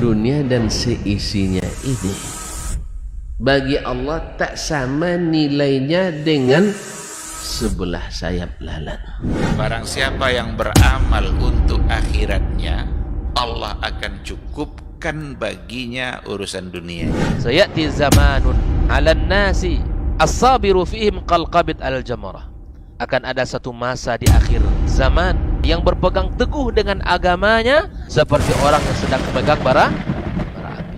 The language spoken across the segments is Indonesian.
dunia dan seisinya ini bagi Allah tak sama nilainya dengan sebelah sayap lalat. Barang siapa yang beramal untuk akhiratnya, Allah akan cukupkan baginya urusan dunia. Sayati zamanun 'alan nasi as-sabiru fihim qalqabit al-jamarah. Akan ada satu masa di akhir zaman yang berpegang teguh dengan agamanya seperti orang yang sedang memegang bara api.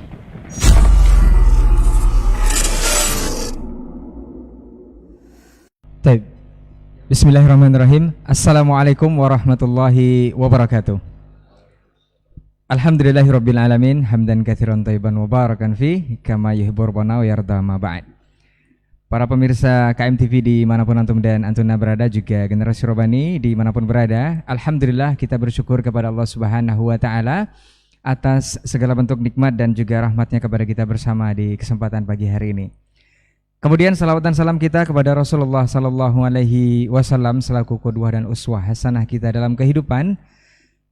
Baik. Bismillahirrahmanirrahim. Assalamualaikum warahmatullahi wabarakatuh. Alhamdulillahirabbil alamin, hamdan katsiran thayyiban mubarakan fi kama yuhibbur rabbuna wa yarda ma ba'd. Para pemirsa KMTV dimanapun antum dan antuna berada, juga generasi Robani dimanapun berada, alhamdulillah kita bersyukur kepada Allah Subhanahu wa Ta'ala atas segala bentuk nikmat dan juga rahmatnya kepada kita bersama di kesempatan pagi hari ini. Kemudian salawat dan salam kita kepada Rasulullah Sallallahu Alaihi Wasallam selaku qudwah dan uswah hasanah kita dalam kehidupan.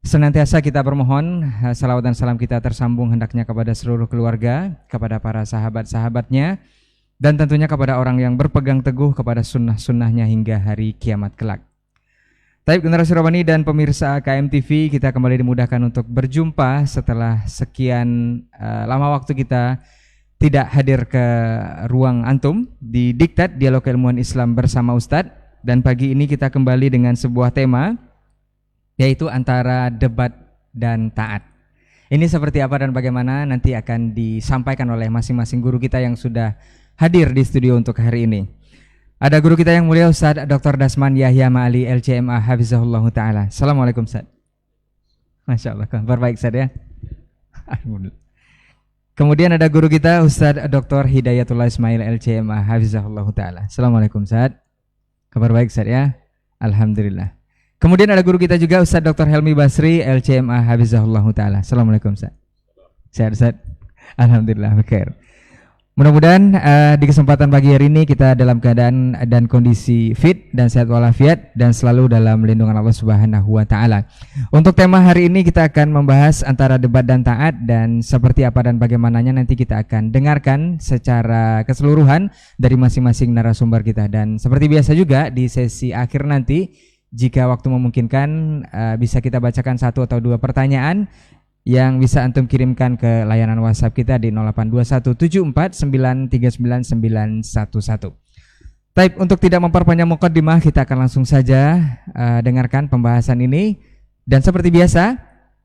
Senantiasa kita bermohon salawat dan salam kita tersambung hendaknya kepada seluruh keluarga, kepada para sahabat-sahabatnya, dan tentunya kepada orang yang berpegang teguh kepada sunnah-sunnahnya hingga hari kiamat kelak. Taib generasi Robani dan pemirsa KMTV, kita kembali dimudahkan untuk berjumpa setelah sekian lama waktu kita tidak hadir ke ruang antum di Diktat Dialog Keilmuan Islam bersama Ustadz. Dan pagi ini kita kembali dengan sebuah tema, yaitu antara debat dan taat. Ini seperti apa dan bagaimana nanti akan disampaikan oleh masing-masing guru kita yang sudah hadir di studio untuk hari ini. Ada guru kita yang mulia Ustadz Dr. Dasman Yahya Ma'ali LCMA Hafizahullah Ta'ala. Assalamualaikum Ustadz. Masya Allah, kabar baik Ustadz ya. Kemudian ada guru kita Ustadz Dr. Hidayatullah Ismail LCMA Hafizahullah Ta'ala. Assalamualaikum Ustadz. Kabar baik Ustadz ya. Alhamdulillah. Kemudian ada guru kita juga Ustadz Dr. Helmi Basri LCMA Hafizahullah Ta'ala. Assalamualaikum Ustadz. Sehat Ustadz? Alhamdulillah, bekir. Mudah-mudahan di kesempatan pagi hari ini kita dalam keadaan dan kondisi fit dan sehat walafiat dan selalu dalam lindungan Allah Subhanahu wa Ta'ala. Untuk tema hari ini kita akan membahas antara debat dan taat, dan seperti apa dan bagaimananya nanti kita akan dengarkan secara keseluruhan dari masing-masing narasumber kita. Dan seperti biasa juga di sesi akhir nanti, jika waktu memungkinkan, bisa kita bacakan satu atau dua pertanyaan yang bisa antum kirimkan ke layanan WhatsApp kita di 082174939911. Baik, untuk tidak memperpanjang muqaddimah, kita akan langsung saja dengarkan pembahasan ini. Dan seperti biasa,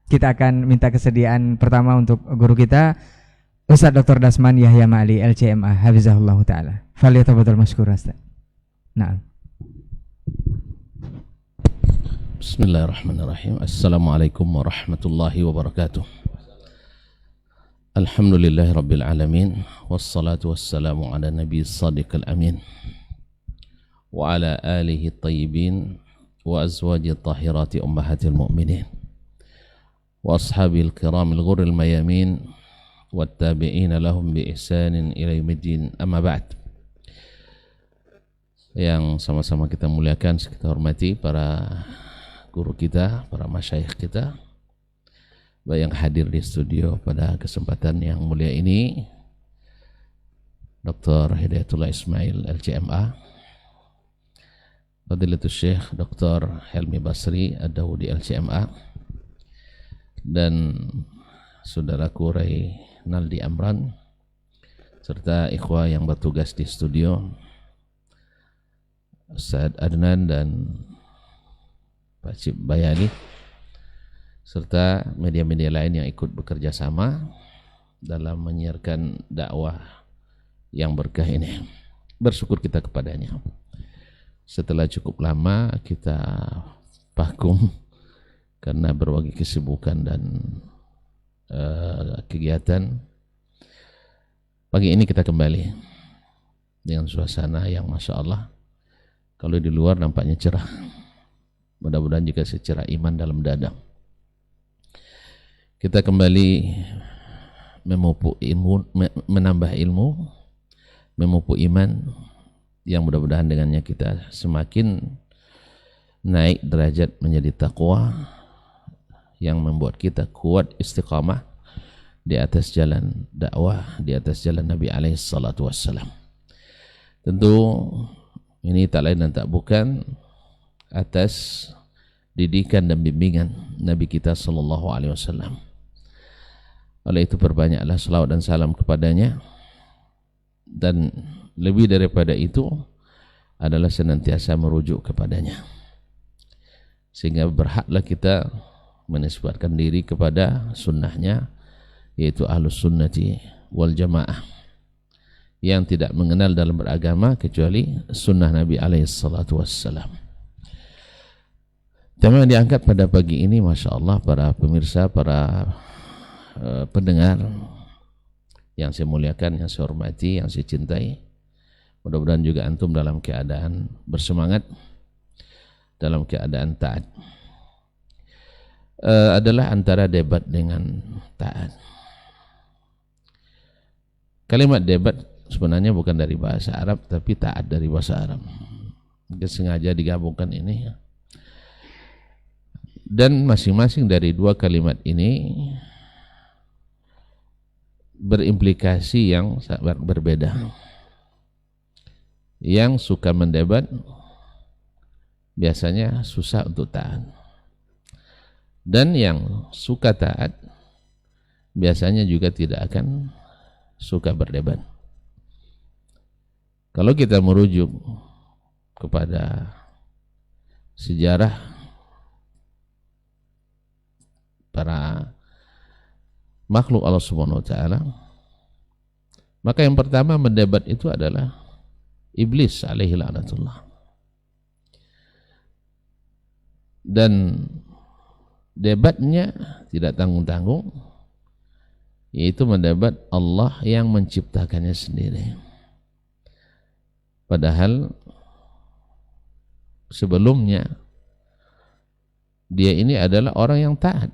kita akan minta kesediaan pertama untuk guru kita Ustadz Dr. Dasman Yahya Ma'ali LCMA Hafizahullah Ta'ala. Falyatafadhal mashkur Ustadz. Nah. Bismillahirrahmanirrahim. Assalamualaikum warahmatullahi wabarakatuh. Alhamdulillahi rabbil alamin, wassalatu wassalamu ala nabi sadiqil amin wa ala alihi tayyibin wa azwaji tahirati ummahatil mu'minin wa ashabil kiramil ghurril mayamin wa tabi'ina lahum bi ihsanin ila yaumiddin, amma ba'd. Yang sama-sama kita muliakan, kita hormati para guru kita, para masyayikh kita yang hadir di studio pada kesempatan yang mulia ini, Dr. Hidayatullah Ismail LCMA, Fadilatul Syekh Dr. Helmi Basri Ad-Dawudi LCMA, dan saudaraku Naldi Amran, serta ikhwah yang bertugas di studio, Ustadz Adnan dan Pak Cip Bayani, serta media-media lain yang ikut bekerja sama dalam menyiarkan dakwah yang berkah ini. Bersyukur kita kepadanya. Setelah cukup lama kita vakum karena berbagai kesibukan dan kegiatan, pagi ini kita kembali dengan suasana yang Masya Allah. Kalau di luar nampaknya cerah, mudah-mudahan juga secerah iman dalam dada. Kita kembali memupuk ilmu, menambah ilmu, memupuk iman, yang mudah-mudahan dengannya kita semakin naik derajat menjadi taqwa, yang membuat kita kuat istiqamah di atas jalan dakwah, di atas jalan Nabi alaihi salatu wassalam. Tentu ini tak lain dan tak bukan atas didikan dan bimbingan Nabi kita sallallahu alaihi wasallam. Oleh itu perbanyaklah selawat dan salam kepadanya, dan lebih daripada itu adalah senantiasa merujuk kepadanya, sehingga berhaklah kita menisbatkan diri kepada sunnahnya, yaitu ahlus sunnati wal jamaah, yang tidak mengenal dalam beragama kecuali sunnah Nabi alaihi salatu wassalam. Tema yang diangkat pada pagi ini, Masya Allah, para pemirsa, para pendengar yang saya muliakan, yang saya hormati, yang saya cintai, mudah-mudahan juga antum dalam keadaan bersemangat, dalam keadaan taat. Adalah antara debat dengan taat. Kalimat debat sebenarnya bukan dari bahasa Arab, tapi taat dari bahasa Arab. Mungkin sengaja digabungkan ini. Dan masing-masing dari dua kalimat ini berimplikasi yang sangat berbeda. Yang suka mendebat biasanya susah untuk taat, dan yang suka taat biasanya juga tidak akan suka berdebat. Kalau kita merujuk kepada sejarah para makhluk Allah Subhanahu wa taala, maka yang pertama mendebat itu adalah iblis alaihi laknatullah. Dan debatnya tidak tanggung-tanggung, yaitu mendebat Allah yang menciptakannya sendiri. Padahal sebelumnya dia ini adalah orang yang taat,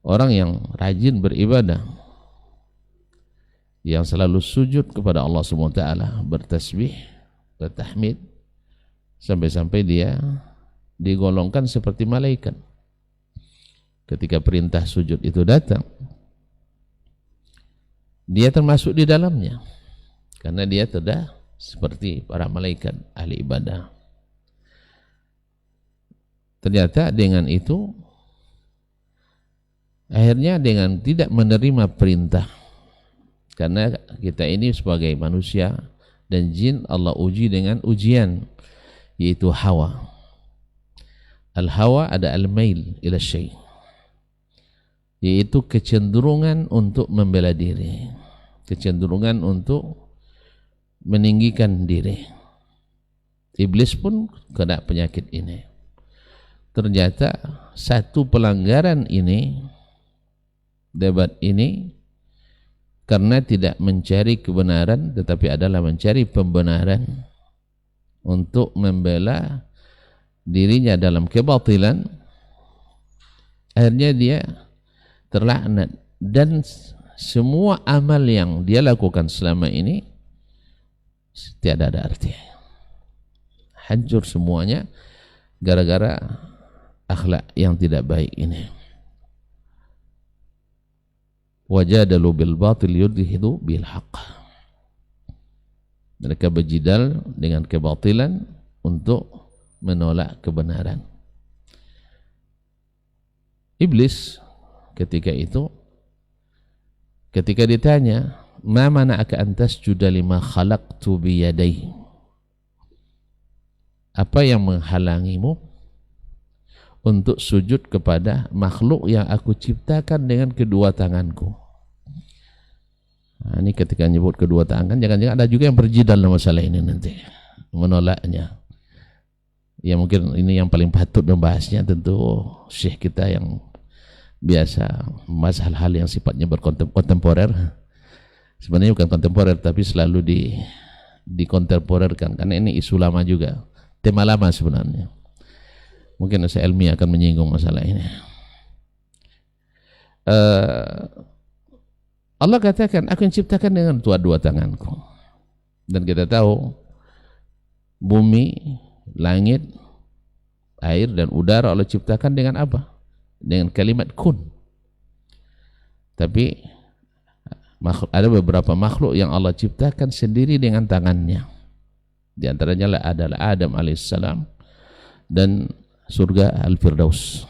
orang yang rajin beribadah, yang selalu sujud kepada Allah SWT, bertasbih, bertahmid, sampai-sampai dia digolongkan seperti malaikat. Ketika perintah sujud itu datang, dia termasuk di dalamnya, karena dia sudah seperti para malaikat ahli ibadah. Ternyata dengan itu, akhirnya dengan tidak menerima perintah, karena kita ini sebagai manusia dan jin Allah uji dengan ujian, yaitu hawa. Al-hawa ada al-mail ila syai', yaitu kecenderungan untuk membela diri, kecenderungan untuk meninggikan diri. Iblis pun kena penyakit ini. Ternyata satu pelanggaran ini, debat ini, karena tidak mencari kebenaran tetapi adalah mencari pembenaran untuk membela dirinya dalam kebatilan, akhirnya dia terlaknat, dan semua amal yang dia lakukan selama ini tiada ada arti, hancur semuanya gara-gara akhlak yang tidak baik ini. Wajadalu bil batil yudhidu bil haqq. Mereka berjidal dengan kebatilan untuk menolak kebenaran. Iblis ketika itu, ketika ditanya, ma mana'aka an tasjuda lima khalaqtu biyadai, apa yang menghalangimu untuk sujud kepada makhluk yang aku ciptakan dengan kedua tanganku? Nah, ini ketika nyebut kedua tangan, jangan-jangan ada juga yang berjidal dalam masalah ini nanti, menolaknya. Ya mungkin ini yang paling patut membahasnya tentu syekh kita yang biasa membahas hal-hal yang sifatnya berkontemporer. Sebenarnya bukan kontemporer, tapi selalu dikontemporerkan, karena ini isu lama juga, tema lama sebenarnya. Mungkin saya ilmiah akan menyinggung masalah ini. Allah katakan, aku yang ciptakan dengan dua tanganku. Dan kita tahu bumi, langit, air dan udara Allah ciptakan dengan apa? Dengan kalimat kun. Tapi ada beberapa makhluk yang Allah ciptakan sendiri dengan tangannya. Di antaranya adalah Adam alaihissalam dan surga Al-Firdaus.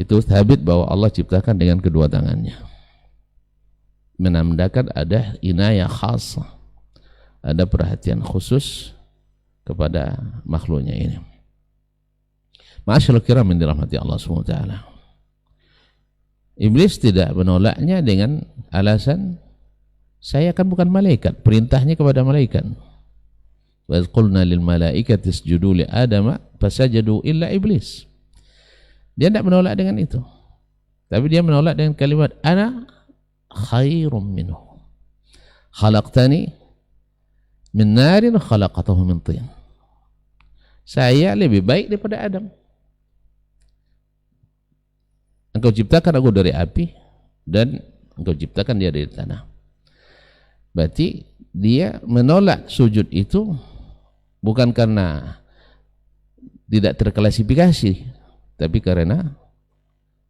Itu sabit bahwa Allah ciptakan dengan kedua tangannya. Menandakan ada inayah khas, ada perhatian khusus kepada makhluknya ini. Ma'asyiral kiram yang dirahmati Allah SWT. Iblis tidak menolaknya dengan alasan saya kan bukan malaikat, perintahnya kepada malaikat. Wa qulna lil malaikati isjudu li Adam fasajadu illa iblis. Dia tidak menolak dengan itu. Tapi dia menolak dengan kalimat ana khairum minhu. Khalaqtani min narin khalaqatahu min tin. Saya lebih baik daripada Adam. Engkau ciptakan aku dari api dan engkau ciptakan dia dari tanah. Berarti dia menolak sujud itu bukan karena tidak terklasifikasi, tapi karena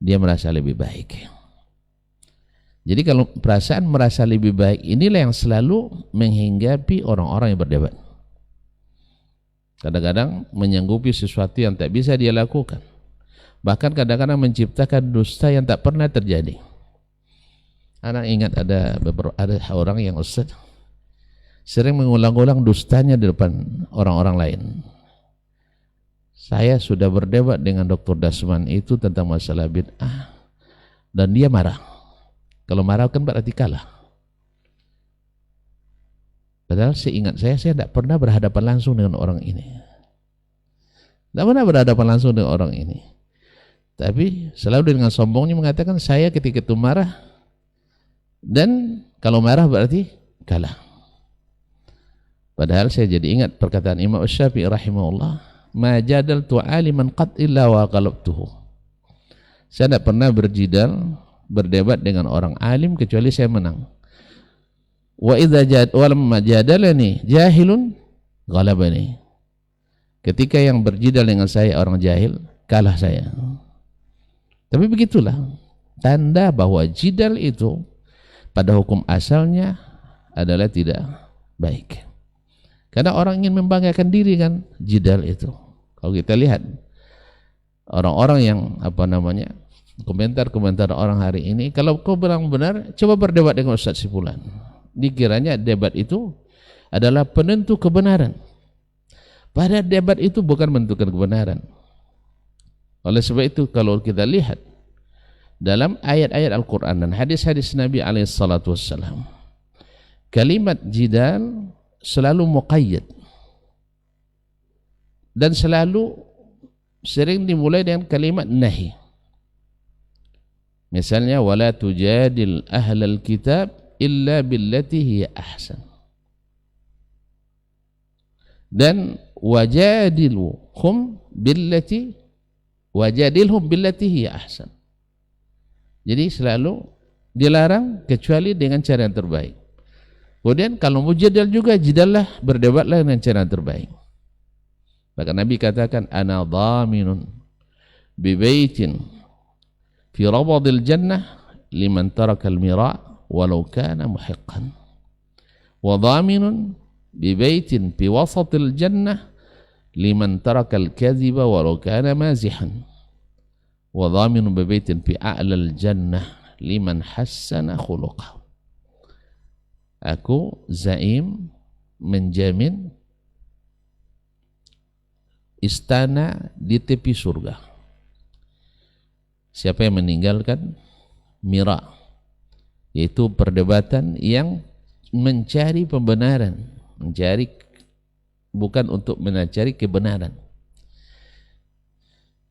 dia merasa lebih baik. Jadi kalau perasaan merasa lebih baik inilah yang selalu menghinggapi orang-orang yang berdebat. Kadang-kadang menyanggupi sesuatu yang tak bisa dia lakukan. Bahkan kadang-kadang menciptakan dusta yang tak pernah terjadi. Anak ingat ada orang yang Ustaz sering mengulang-ulang dustanya di depan orang-orang lain. Saya sudah berdebat dengan Dr. Dasman itu tentang masalah bid'ah dan dia marah. Kalau marah kan berarti kalah. Padahal seingat saya tidak pernah berhadapan langsung dengan orang ini. Tidak pernah berhadapan langsung dengan orang ini. Tapi selalu dengan sombongnya mengatakan saya ketika itu marah dan kalau marah berarti kalah. Padahal saya jadi ingat perkataan Imam Syafi'i rahimahullah, ma jadaltu aliman qat illa wa qalabtuhu. Saya tidak pernah berdebat dengan orang alim kecuali saya menang. Wa idza jadalani jahilun ghalabani. Ketika yang berjidal dengan saya orang jahil, kalah saya. Tapi begitulah tanda bahwa jidal itu pada hukum asalnya adalah tidak baik. Karena orang ingin membanggakan diri kan jidal itu. Kalau kita lihat orang-orang yang komentar-komentar orang hari ini, kalau kau bilang benar, coba berdebat dengan Ustaz Sifulan. Dikiranya debat itu adalah penentu kebenaran. Pada debat itu bukan menentukan kebenaran. Oleh sebab itu kalau kita lihat dalam ayat-ayat Al-Quran dan hadis-hadis Nabi SAW, kalimat jidal selalu muqayyad dan selalu sering dimulai dengan kalimat nahi. Misalnya wala tujadil ahlal kitab illa billati hiya ahsan. Dan wajadilhum billati hiya ahsan. Jadi selalu dilarang kecuali dengan cara yang terbaik. Kemudian kalau mau jadal juga jidallah, berdebatlah dengan cara yang terbaik. Maka Nabi katakan ana dhaminun bi baitin fi rabadil jannah liman taraka al-mira' walau kana muhiqqan. Wa dhaminun bi baitin fi wasatil jannah liman taraka al-kadhiba walau kana mazihan. Wa dhaminun bi baitin fi a'lal jannah liman hassana khuluqahu. Aku zaim menjamin istana di tepi surga. Siapa yang meninggalkan mira, yaitu perdebatan yang mencari pembenaran, mencari bukan untuk mencari kebenaran.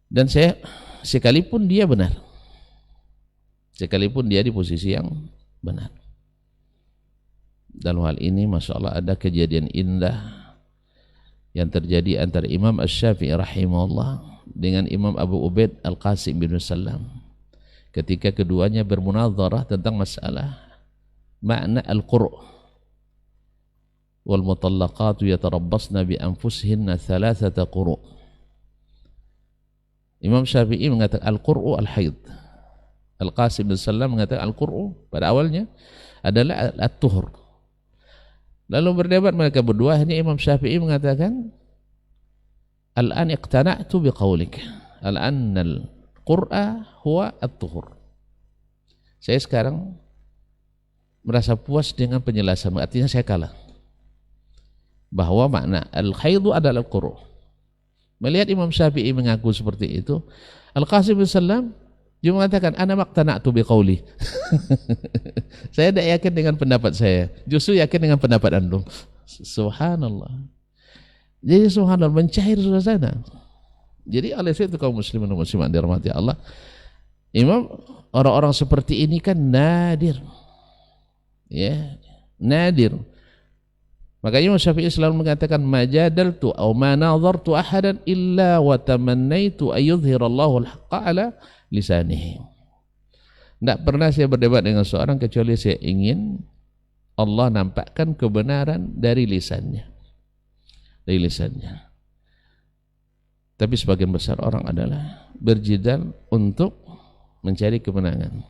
Dan sekalipun dia benar, sekalipun dia di posisi yang benar. Dalam hal ini Masya Allah ada kejadian indah yang terjadi antara Imam Asy-Syafi'i rahimahullah dengan Imam Abu Ubaid Al-Qasim bin Salam ketika keduanya bermunadharah tentang masalah makna al-qur' wal mutallaqatu yatarabbasna bi anfusihinna thalathata quru'. Imam Syafi'i mengatakan al-qur'u al-haid, Al-Qasim bin Sallam mengatakan Al-Qur'u pada awalnya adalah at-tuhur. Lalu berdebat mereka berdua, ini Imam Syafi'i mengatakan al-an iqtana'tu biqaulik al-an al-qur'a huwa at-tuhur. Saya sekarang merasa puas dengan penjelasan, artinya saya kalah bahwa makna al-khaidu adalah al-qur'u. Melihat Imam Syafi'i mengaku seperti itu, Al-Qasim bin Sallam dia mengatakan ana maqtana'tu biqauli. Saya tidak yakin dengan pendapat saya, justru yakin dengan pendapat antum. Subhanallah. Jadi subhanallah, mencair suasana. Jadi oleh itu kaum muslimin dan muslimat dirahmati Allah, Imam, orang-orang seperti ini kan nadir. Ya, nadir. Makanya Imam Syafi'i selalu mengatakan majadaltu aw ma nadhartu ahadan illa wa tamannaitu ayyudhhirallahu al-haqqa ala lisanihi. Tidak pernah saya berdebat dengan seorang kecuali saya ingin Allah nampakkan kebenaran dari lisannya. Dari lisannya. Tapi sebagian besar orang adalah berjidal untuk mencari kemenangan.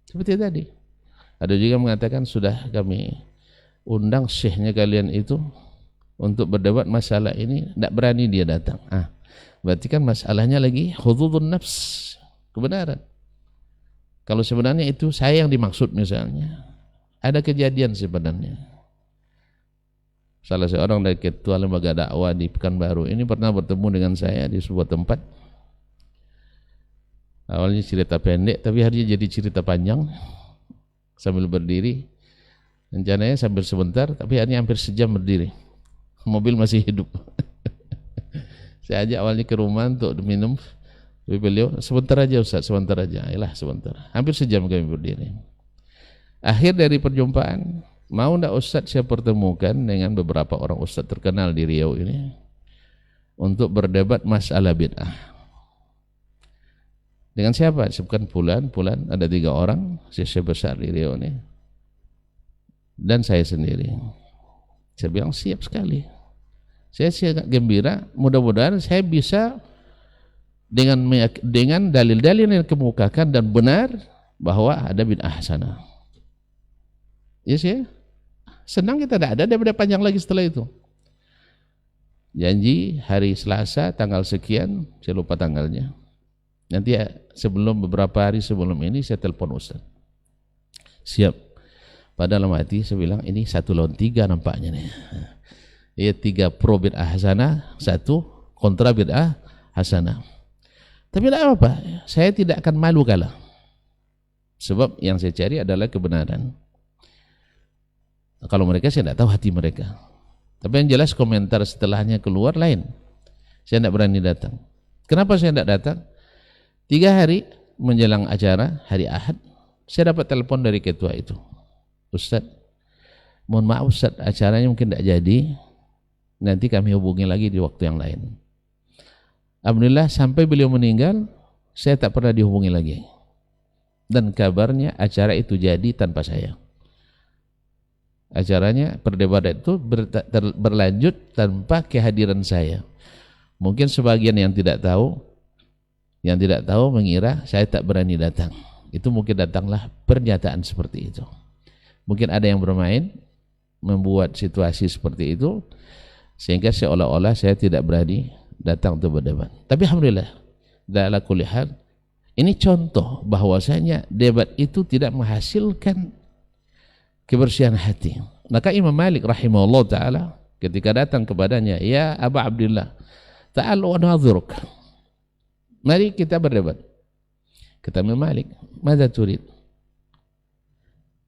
Seperti tadi. Ada juga mengatakan sudah kami undang syekhnya kalian itu untuk berdebat masalah ini, tidak berani dia datang. Berarti kan masalahnya lagi hududun nafs, kebenaran. Kalau sebenarnya itu saya yang dimaksud misalnya, ada kejadian sebenarnya. Salah seorang dari ketua lembaga dakwah di Pekanbaru ini pernah bertemu dengan saya di sebuah tempat. Awalnya cerita pendek, tapi akhirnya jadi cerita panjang sambil berdiri. Rencananya sambil sebentar, tapi akhirnya hampir sejam berdiri. Mobil masih hidup. Saya ajak awalnya ke rumah untuk minum. Tapi beliau, sebentar aja Ustaz, sebentar aja. Ayolah sebentar. Hampir sejam kami berdiri. Akhir dari perjumpaan, mau ndak Ustaz saya pertemukan dengan beberapa orang Ustaz terkenal di Riau ini untuk berdebat masalah bid'ah. Dengan siapa? Sebutkan Fulan, ada 3 orang, syekh besar di Riau ini. Dan saya sendiri. Saya bilang siap sekali. Saya sangat gembira, mudah-mudahan saya bisa dengan dalil-dalil yang kemukakan dan benar bahwa ada bid'ah hasanah. Yes ya? Senang kita tidak ada daripada panjang lagi setelah itu. Janji hari Selasa tanggal sekian, saya lupa tanggalnya. Nanti sebelum beberapa hari sebelum ini saya telepon Ustaz. Siap. Pada dalam hati saya bilang ini 1 lawan 3 nampaknya nih. Ya 3 pro bid'ah hasanah, 1 kontra bid'ah hasanah. Tapi tidak apa-apa, saya tidak akan malu kalah. Sebab yang saya cari adalah kebenaran. Kalau mereka saya tidak tahu hati mereka. Tapi yang jelas komentar setelahnya keluar lain. Saya tidak berani datang. Kenapa saya tidak datang? 3 hari menjelang acara hari Ahad, saya dapat telepon dari ketua itu. Ustaz, mohon maaf Ustaz, acaranya mungkin tidak jadi, nanti kami hubungi lagi di waktu yang lain. Alhamdulillah sampai beliau meninggal, saya tak pernah dihubungi lagi. Dan kabarnya acara itu jadi tanpa saya. Acaranya, perdebatan itu berlanjut tanpa kehadiran saya. Mungkin sebagian yang tidak tahu mengira saya tak berani datang. Itu mungkin datanglah pernyataan seperti itu. Mungkin ada yang bermain membuat situasi seperti itu sehingga seolah-olah saya tidak berani datang untuk berdebat. Tapi alhamdulillah, ala kulli hal, ini contoh bahwasanya debat itu tidak menghasilkan kebersihan hati. Maka Imam Malik rahimahullah taala ketika datang kepadanya, ya Aba Abdullah, ta'al wa nadhuruk. Mari kita berdebat. Kata Imam Malik, "Madza turid?"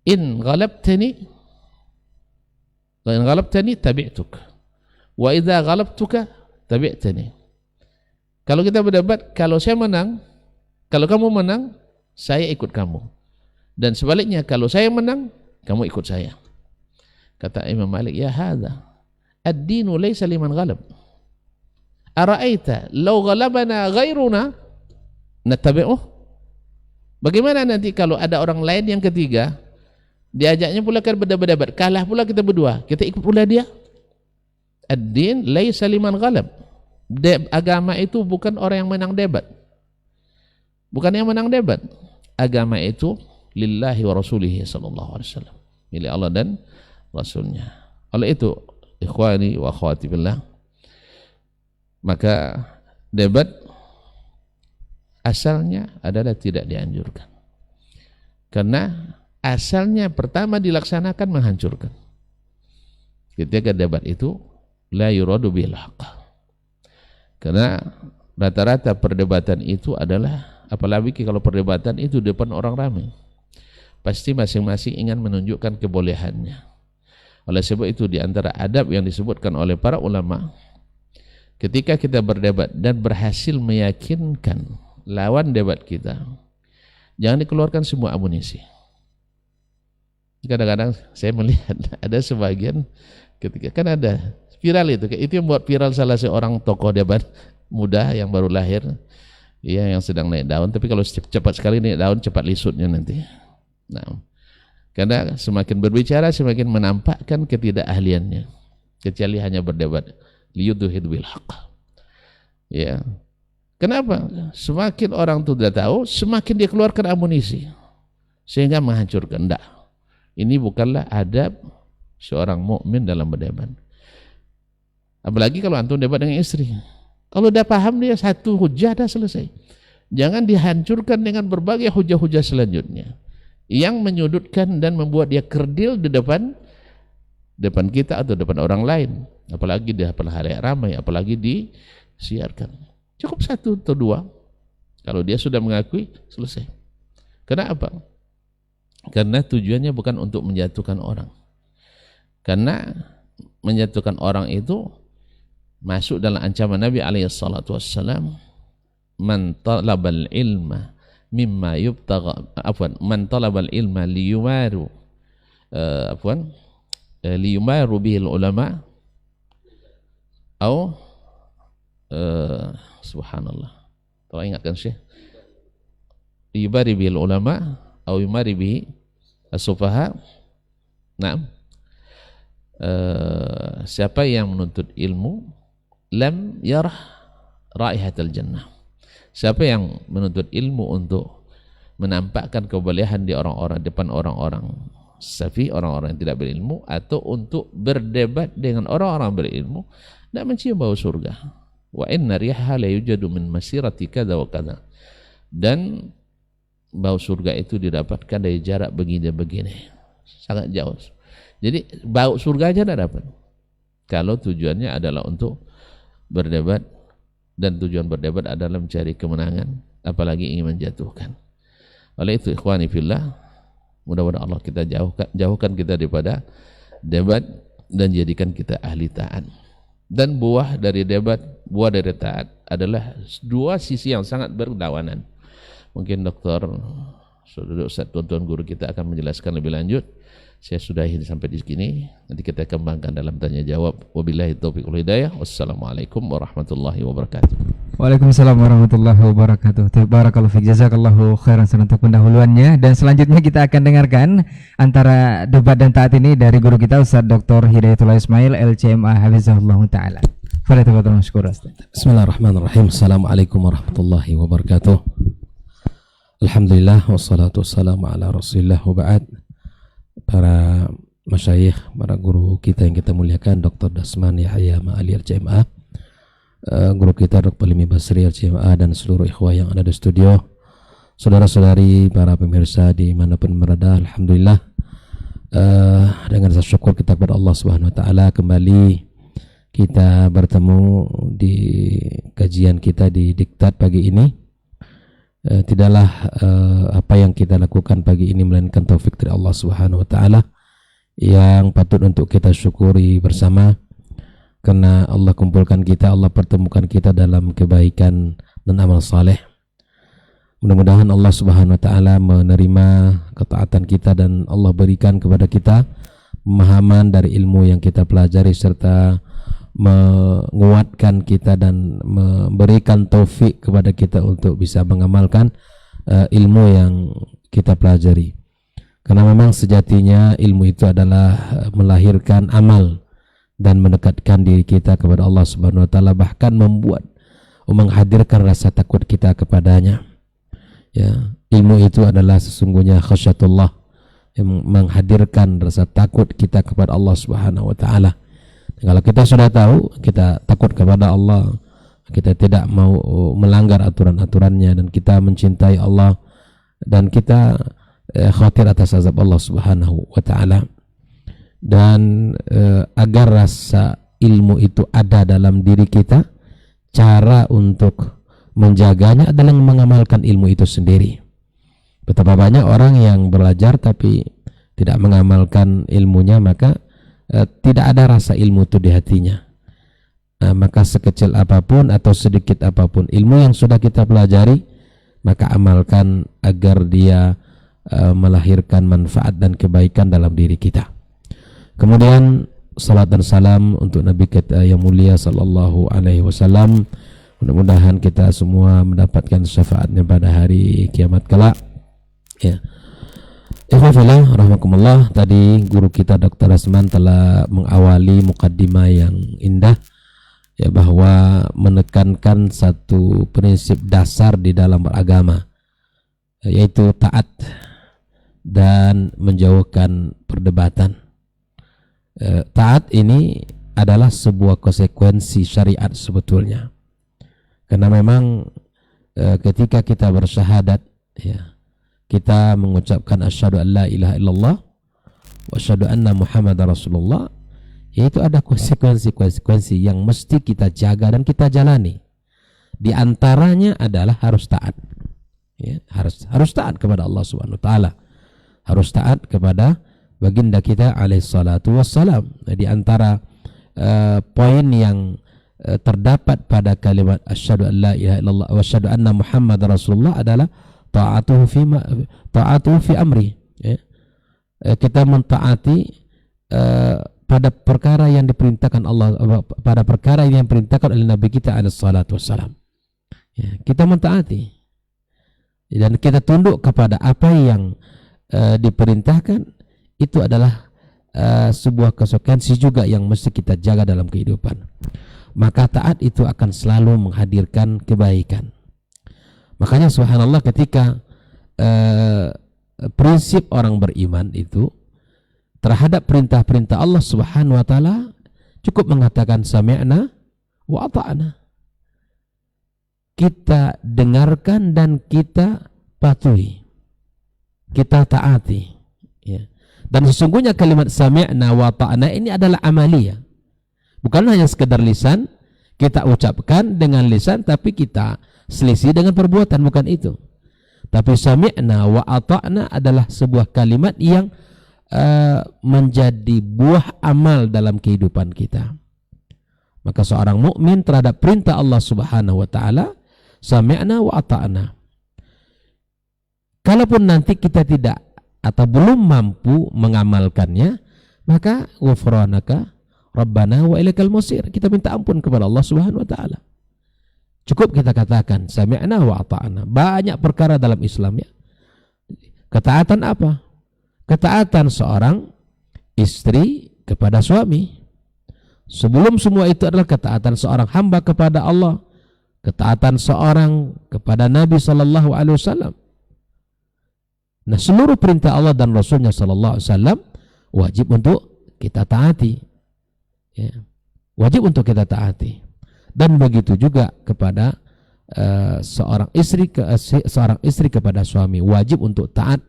In ghalabtani tabi'tuk wa idza ghalabtuka tabi'tani. Kalau kita berdebat, kalau saya menang, kalau kamu menang, saya ikut kamu. Dan sebaliknya, kalau saya menang, kamu ikut saya. Kata Imam Malik, ya hadza ad-dinu laysa liman ghalab. Ara'aita law ghalabana ghairuna nattabi'uh? Bagaimana nanti kalau ada orang lain yang ketiga, diajaknya pula kan berdebat, kalah pula kita berdua, kita ikut pula dia? Ad-din laysa liman ghalab. Agama itu bukan orang yang menang debat. Bukan yang menang debat. agama itu lillahi wa rasulihi sallallahu alaihi wasallam, milik Allah dan Rasulnya. Oleh itu, ikhwani wa akhwati billah, maka debat asalnya adalah tidak dianjurkan. Karena asalnya pertama dilaksanakan menghancurkan. Ketika debat itu la yuradu bil haqq. Karena rata-rata perdebatan itu adalah, apalagi kalau perdebatan itu depan orang ramai, pasti masing-masing ingin menunjukkan kebolehannya. Oleh sebab itu di antara adab yang disebutkan oleh para ulama, ketika kita berdebat dan berhasil meyakinkan lawan debat kita, jangan dikeluarkan semua amunisi. Kadang-kadang saya melihat ada sebagian ketika kan ada viral itu yang buat viral salah seorang tokoh debat muda yang baru lahir, ya, yang sedang naik daun, tapi kalau cepat sekali naik daun cepat lisutnya nanti. Nah, karena semakin berbicara semakin menampakkan ketidakahliannya, kecuali hanya berdebat liyudhid bil haqq. Ya. Kenapa? Semakin orang itu sudah tahu, semakin dia keluarkan amunisi sehingga menghancurkan. Enggak. Ini bukanlah adab seorang mukmin dalam berdebat. Apalagi kalau antum debat dengan istri. Kalau udah paham dia satu hujah dah selesai. Jangan dihancurkan dengan berbagai hujah-hujah selanjutnya yang menyudutkan dan membuat dia kerdil di depan kita atau depan orang lain, apalagi di depan halayak ramai, apalagi disiarkan. Cukup satu atau dua, kalau dia sudah mengakui, selesai. Kenapa? Karena tujuannya bukan untuk menjatuhkan orang. Karena menjatuhkan orang itu masuk dalam ancaman Nabi SAW, man talabal ilma mimma yubtagha, man talabal ilma liyumaru liyumaru bihil ulama atau subhanallah, tolong ingatkan Syekh, liyubari bihil ulama atau yumari bihi as-sufaha. Nah, siapa yang menuntut ilmu lam yarah raihatal jannah, siapa yang menuntut ilmu untuk menampakkan kebolehan di depan orang-orang safi, orang-orang yang tidak berilmu, atau untuk berdebat dengan orang-orang berilmu, tidak mencium bau surga. Wa inna rihaha la yujadu min masirati kada wa kada, dan bau surga itu didapatkan dari jarak begini-begini, sangat jauh. Jadi bau surga aja tidak dapat kalau tujuannya adalah untuk berdebat, dan tujuan berdebat adalah mencari kemenangan, apalagi ingin menjatuhkan. Oleh itu ikhwani fillah, mudah-mudahan Allah kita jauhkan kita daripada debat dan jadikan kita ahli taat. Dan buah dari debat, buah dari taat adalah dua sisi yang sangat berlawanan. Mungkin Dr. Saudara Ustaz, tuan-tuan guru kita akan menjelaskan lebih lanjut. Saya sudahi sampai di sini. Nanti kita kembangkan dalam tanya jawab. Wabillahi taufiq wal hidayah. Wassalamualaikum warahmatullahi wabarakatuh. Waalaikumsalam warahmatullahi wabarakatuh. Barakallahu fiik, jazakallahu khairan untuk pendahuluannya. Dan selanjutnya kita akan dengarkan antara debat dan taat ini dari guru kita Ustaz Dr. Hidayatullah Ismail LCMA hafizahullah taala. Fadhilul mashkur. Bismillahirrahmanirrahim. Assalamualaikum warahmatullahi wabarakatuh. Alhamdulillah wassalatu wassalamu ala Rasulillah wa ba'd. Para masyayikh, para guru kita yang kita muliakan, Dr. Dasman Yahya Ma'ali LCMA, guru kita Dr. Limi Basri LCMA, dan seluruh ikhwah yang ada di studio, saudara-saudari, para pemirsa dimanapun berada. Alhamdulillah, dengan rasa syukur kita kepada Allah Subhanahu Wa Taala, kembali kita bertemu di kajian kita di Diktat pagi ini. Tidaklah apa yang kita lakukan pagi ini melainkan taufik dari Allah Subhanahu wa taala yang patut untuk kita syukuri bersama, karena Allah kumpulkan kita, Allah pertemukan kita dalam kebaikan dan amal saleh. Mudah-mudahan Allah Subhanahu wa taala menerima ketaatan kita dan Allah berikan kepada kita pemahaman dari ilmu yang kita pelajari, serta menguatkan kita dan memberikan taufik kepada kita untuk bisa mengamalkan ilmu yang kita pelajari. Karena memang sejatinya ilmu itu adalah melahirkan amal dan mendekatkan diri kita kepada Allah Subhanahu wa taala, bahkan menghadirkan rasa takut kita kepadanya. Ya, ilmu itu adalah sesungguhnya khasyatullah, yang menghadirkan rasa takut kita kepada Allah Subhanahu wa taala. Kalau kita sudah tahu, kita takut kepada Allah, kita tidak mau melanggar aturan-aturannya, dan kita mencintai Allah, dan kita khawatir atas azab Allah Subhanahu wa taala. Dan agar rasa ilmu itu ada dalam diri kita, cara untuk menjaganya adalah mengamalkan ilmu itu sendiri. Betapa banyak orang yang belajar tapi tidak mengamalkan ilmunya, maka tidak ada rasa ilmu itu di hatinya. Maka sekecil apapun atau sedikit apapun ilmu yang sudah kita pelajari, maka amalkan agar dia melahirkan manfaat dan kebaikan dalam diri kita. Kemudian salat dan salam untuk Nabi kita yang mulia sallallahu alaihi wasallam. Mudah-mudahan kita semua mendapatkan syafaatnya pada hari kiamat kelak. Ya. Ikhwafillah rahmakumullah, tadi guru kita Dr. Rasman telah mengawali mukaddimah yang indah, ya, bahwa menekankan satu prinsip dasar di dalam beragama, yaitu taat dan menjauhkan perdebatan. Taat ini adalah sebuah konsekuensi syariat sebetulnya, karena memang ketika kita bersyahadat, ya, kita mengucapkan asyhadu an la ilaha illallah wa asyhadu anna muhammadar rasulullah, yaitu ada konsekuensi yang mesti kita jaga dan kita jalani. Di antaranya adalah harus taat, ya, harus taat kepada Allah Subhanahu wa taala, harus taat kepada baginda kita alaihi salatu wassalam. Di antara poin yang terdapat pada kalimat asyhadu an la ilaha illallah wa asyhadu anna muhammadar rasulullah adalah ta'atuhu fi amri, ya. Kita mentaati pada perkara yang diperintahkan Allah, pada perkara yang diperintahkan oleh Nabi kita alaihi salatu wassalam, ya, kita mentaati dan kita tunduk kepada apa yang diperintahkan. Itu adalah sebuah konsekuensi juga yang mesti kita jaga dalam kehidupan. Maka taat itu akan selalu menghadirkan kebaikan. Makanya subhanallah, ketika prinsip orang beriman itu terhadap perintah-perintah Allah Subhanahu wa taala cukup mengatakan sami'na wa ata'na. Kita dengarkan dan kita patuhi, kita taati, ya. Dan sesungguhnya kalimat sami'na wa ata'na ini adalah amaliyah. Bukan hanya sekedar lisan, kita ucapkan dengan lisan tapi kita selisih dengan perbuatan, bukan itu. Tapi sami'na wa ata'na adalah sebuah kalimat yang menjadi buah amal dalam kehidupan kita. Maka seorang mukmin terhadap perintah Allah Subhanahu wa taala, sami'na wa ata'na. Kalaupun nanti kita tidak atau belum mampu mengamalkannya, maka ghufranaka rabbana wa ilaikal masir. Kita minta ampun kepada Allah Subhanahu wa taala. Cukup kita katakan sami'na wa ata'na. Banyak perkara dalam Islam, ya. Ketaatan apa? Ketaatan seorang istri kepada suami. Sebelum semua itu adalah ketaatan seorang hamba kepada Allah, ketaatan seorang kepada Nabi sallallahu alaihi wasallam. Nah, seluruh perintah Allah dan Rasulnya sallallahu alaihi wasallam wajib untuk kita taati, ya. Wajib untuk kita taati. Dan begitu juga kepada seorang istri kepada suami, wajib untuk taat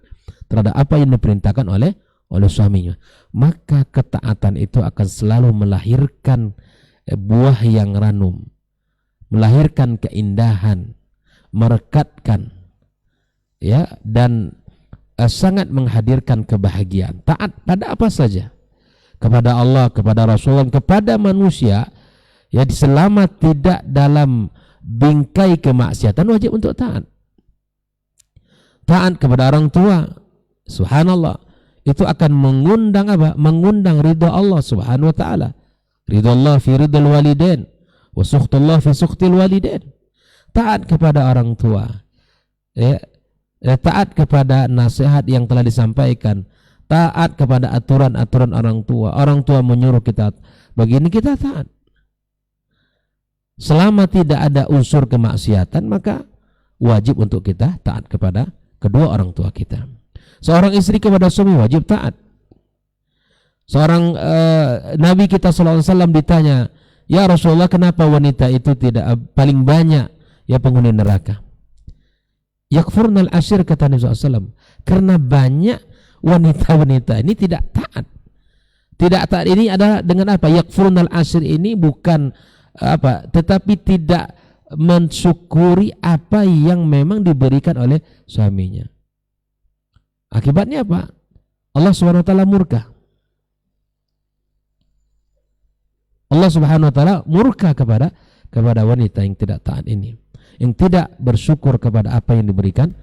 terhadap apa yang diperintahkan oleh suaminya. Maka ketaatan itu akan selalu melahirkan buah yang ranum, melahirkan keindahan, merekatkan, ya, dan sangat menghadirkan kebahagiaan. Taat pada apa saja, kepada Allah, kepada Rasulullah, kepada manusia, ya, selama tidak dalam bingkai kemaksiatan, wajib untuk taat. Taat kepada orang tua, subhanallah, itu akan mengundang apa? Mengundang ridha Allah Subhanahu wa taala. Ridha Allah fi ridhal walidain wa sukhtullah fi sukhtil walidain. Taat kepada orang tua, ya, taat kepada nasihat yang telah disampaikan, taat kepada aturan-aturan orang tua. Orang tua menyuruh kita begini, kita taat. Selama tidak ada unsur kemaksiatan, maka wajib untuk kita taat kepada kedua orang tua kita. Seorang istri kepada suami wajib taat. Seorang Nabi kita SAW ditanya, ya Rasulullah, kenapa wanita itu tidak paling banyak ya penghuni neraka? Yakfurnal ashir, kata Nabi SAW, karena banyak wanita-wanita ini tidak taat. Tidak taat ini adalah dengan apa? Yakfurnal ashir ini bukan apa, tetapi tidak mensyukuri apa yang memang diberikan oleh suaminya. Akibatnya apa? Allah Subhanahu wa taala murka. Allah Subhanahu wa taala murka kepada wanita yang tidak taat ini, yang tidak bersyukur kepada apa yang diberikan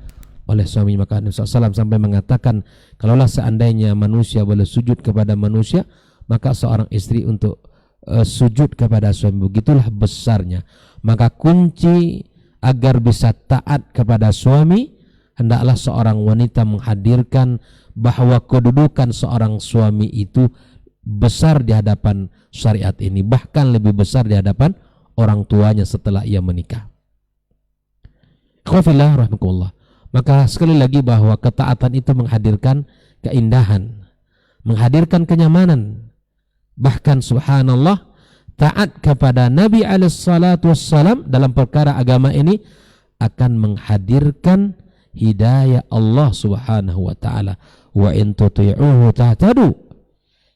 oleh suami. Maka Nabi SAW sampai mengatakan, kalaulah seandainya manusia boleh sujud kepada manusia, maka seorang istri untuk sujud kepada suami, begitulah besarnya. Maka kunci agar bisa taat kepada suami, hendaklah seorang wanita menghadirkan bahwa kedudukan seorang suami itu besar di hadapan syariat ini, bahkan lebih besar di hadapan orang tuanya setelah ia menikah. Khawfillah rahmatullah. Maka sekali lagi bahwa ketaatan itu menghadirkan keindahan, menghadirkan kenyamanan. Bahkan subhanallah, taat kepada Nabi SAW dalam perkara agama ini akan menghadirkan hidayah Allah Subhanahu wa taala. Wa in tuti'uhu tahtadu.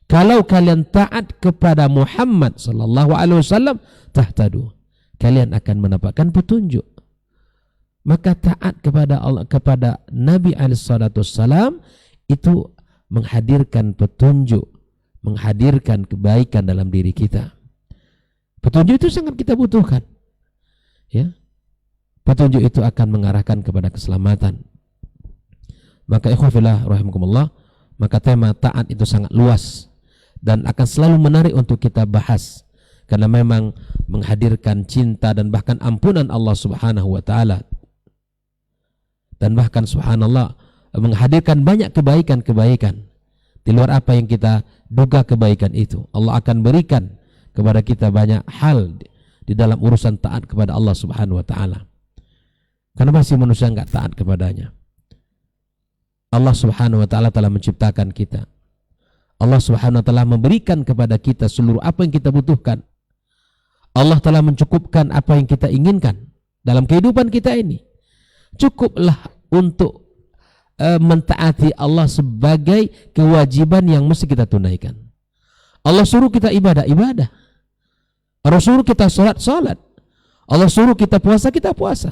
Kalau kalian taat kepada Muhammad sallallahu alaihi wasallam, tahtadu, kalian akan mendapatkan petunjuk. Maka taat kepada Allah, kepada Nabi SAW itu menghadirkan petunjuk, menghadirkan kebaikan dalam diri kita. Petunjuk itu sangat kita butuhkan. Ya. Petunjuk itu akan mengarahkan kepada keselamatan. Maka ikhwafillah rahimakumullah, maka tema taat itu sangat luas dan akan selalu menarik untuk kita bahas, karena memang menghadirkan cinta dan bahkan ampunan Allah Subhanahu wa taala. Dan bahkan subhanallah, menghadirkan banyak kebaikan-kebaikan di luar apa yang kita duga kebaikan itu. Allah akan berikan kepada kita banyak hal di dalam urusan taat kepada Allah Subhanahu wa taala. Karena masih manusia enggak taat kepadanya. Allah Subhanahu wa taala telah menciptakan kita. Allah Subhanahu wa taala memberikan kepada kita seluruh apa yang kita butuhkan. Allah telah mencukupkan apa yang kita inginkan dalam kehidupan kita ini. Cukuplah untuk mentaati Allah sebagai kewajiban yang mesti kita tunaikan. Allah suruh kita ibadah, ibadah. Allah suruh kita sholat, sholat. Allah suruh kita puasa, kita puasa.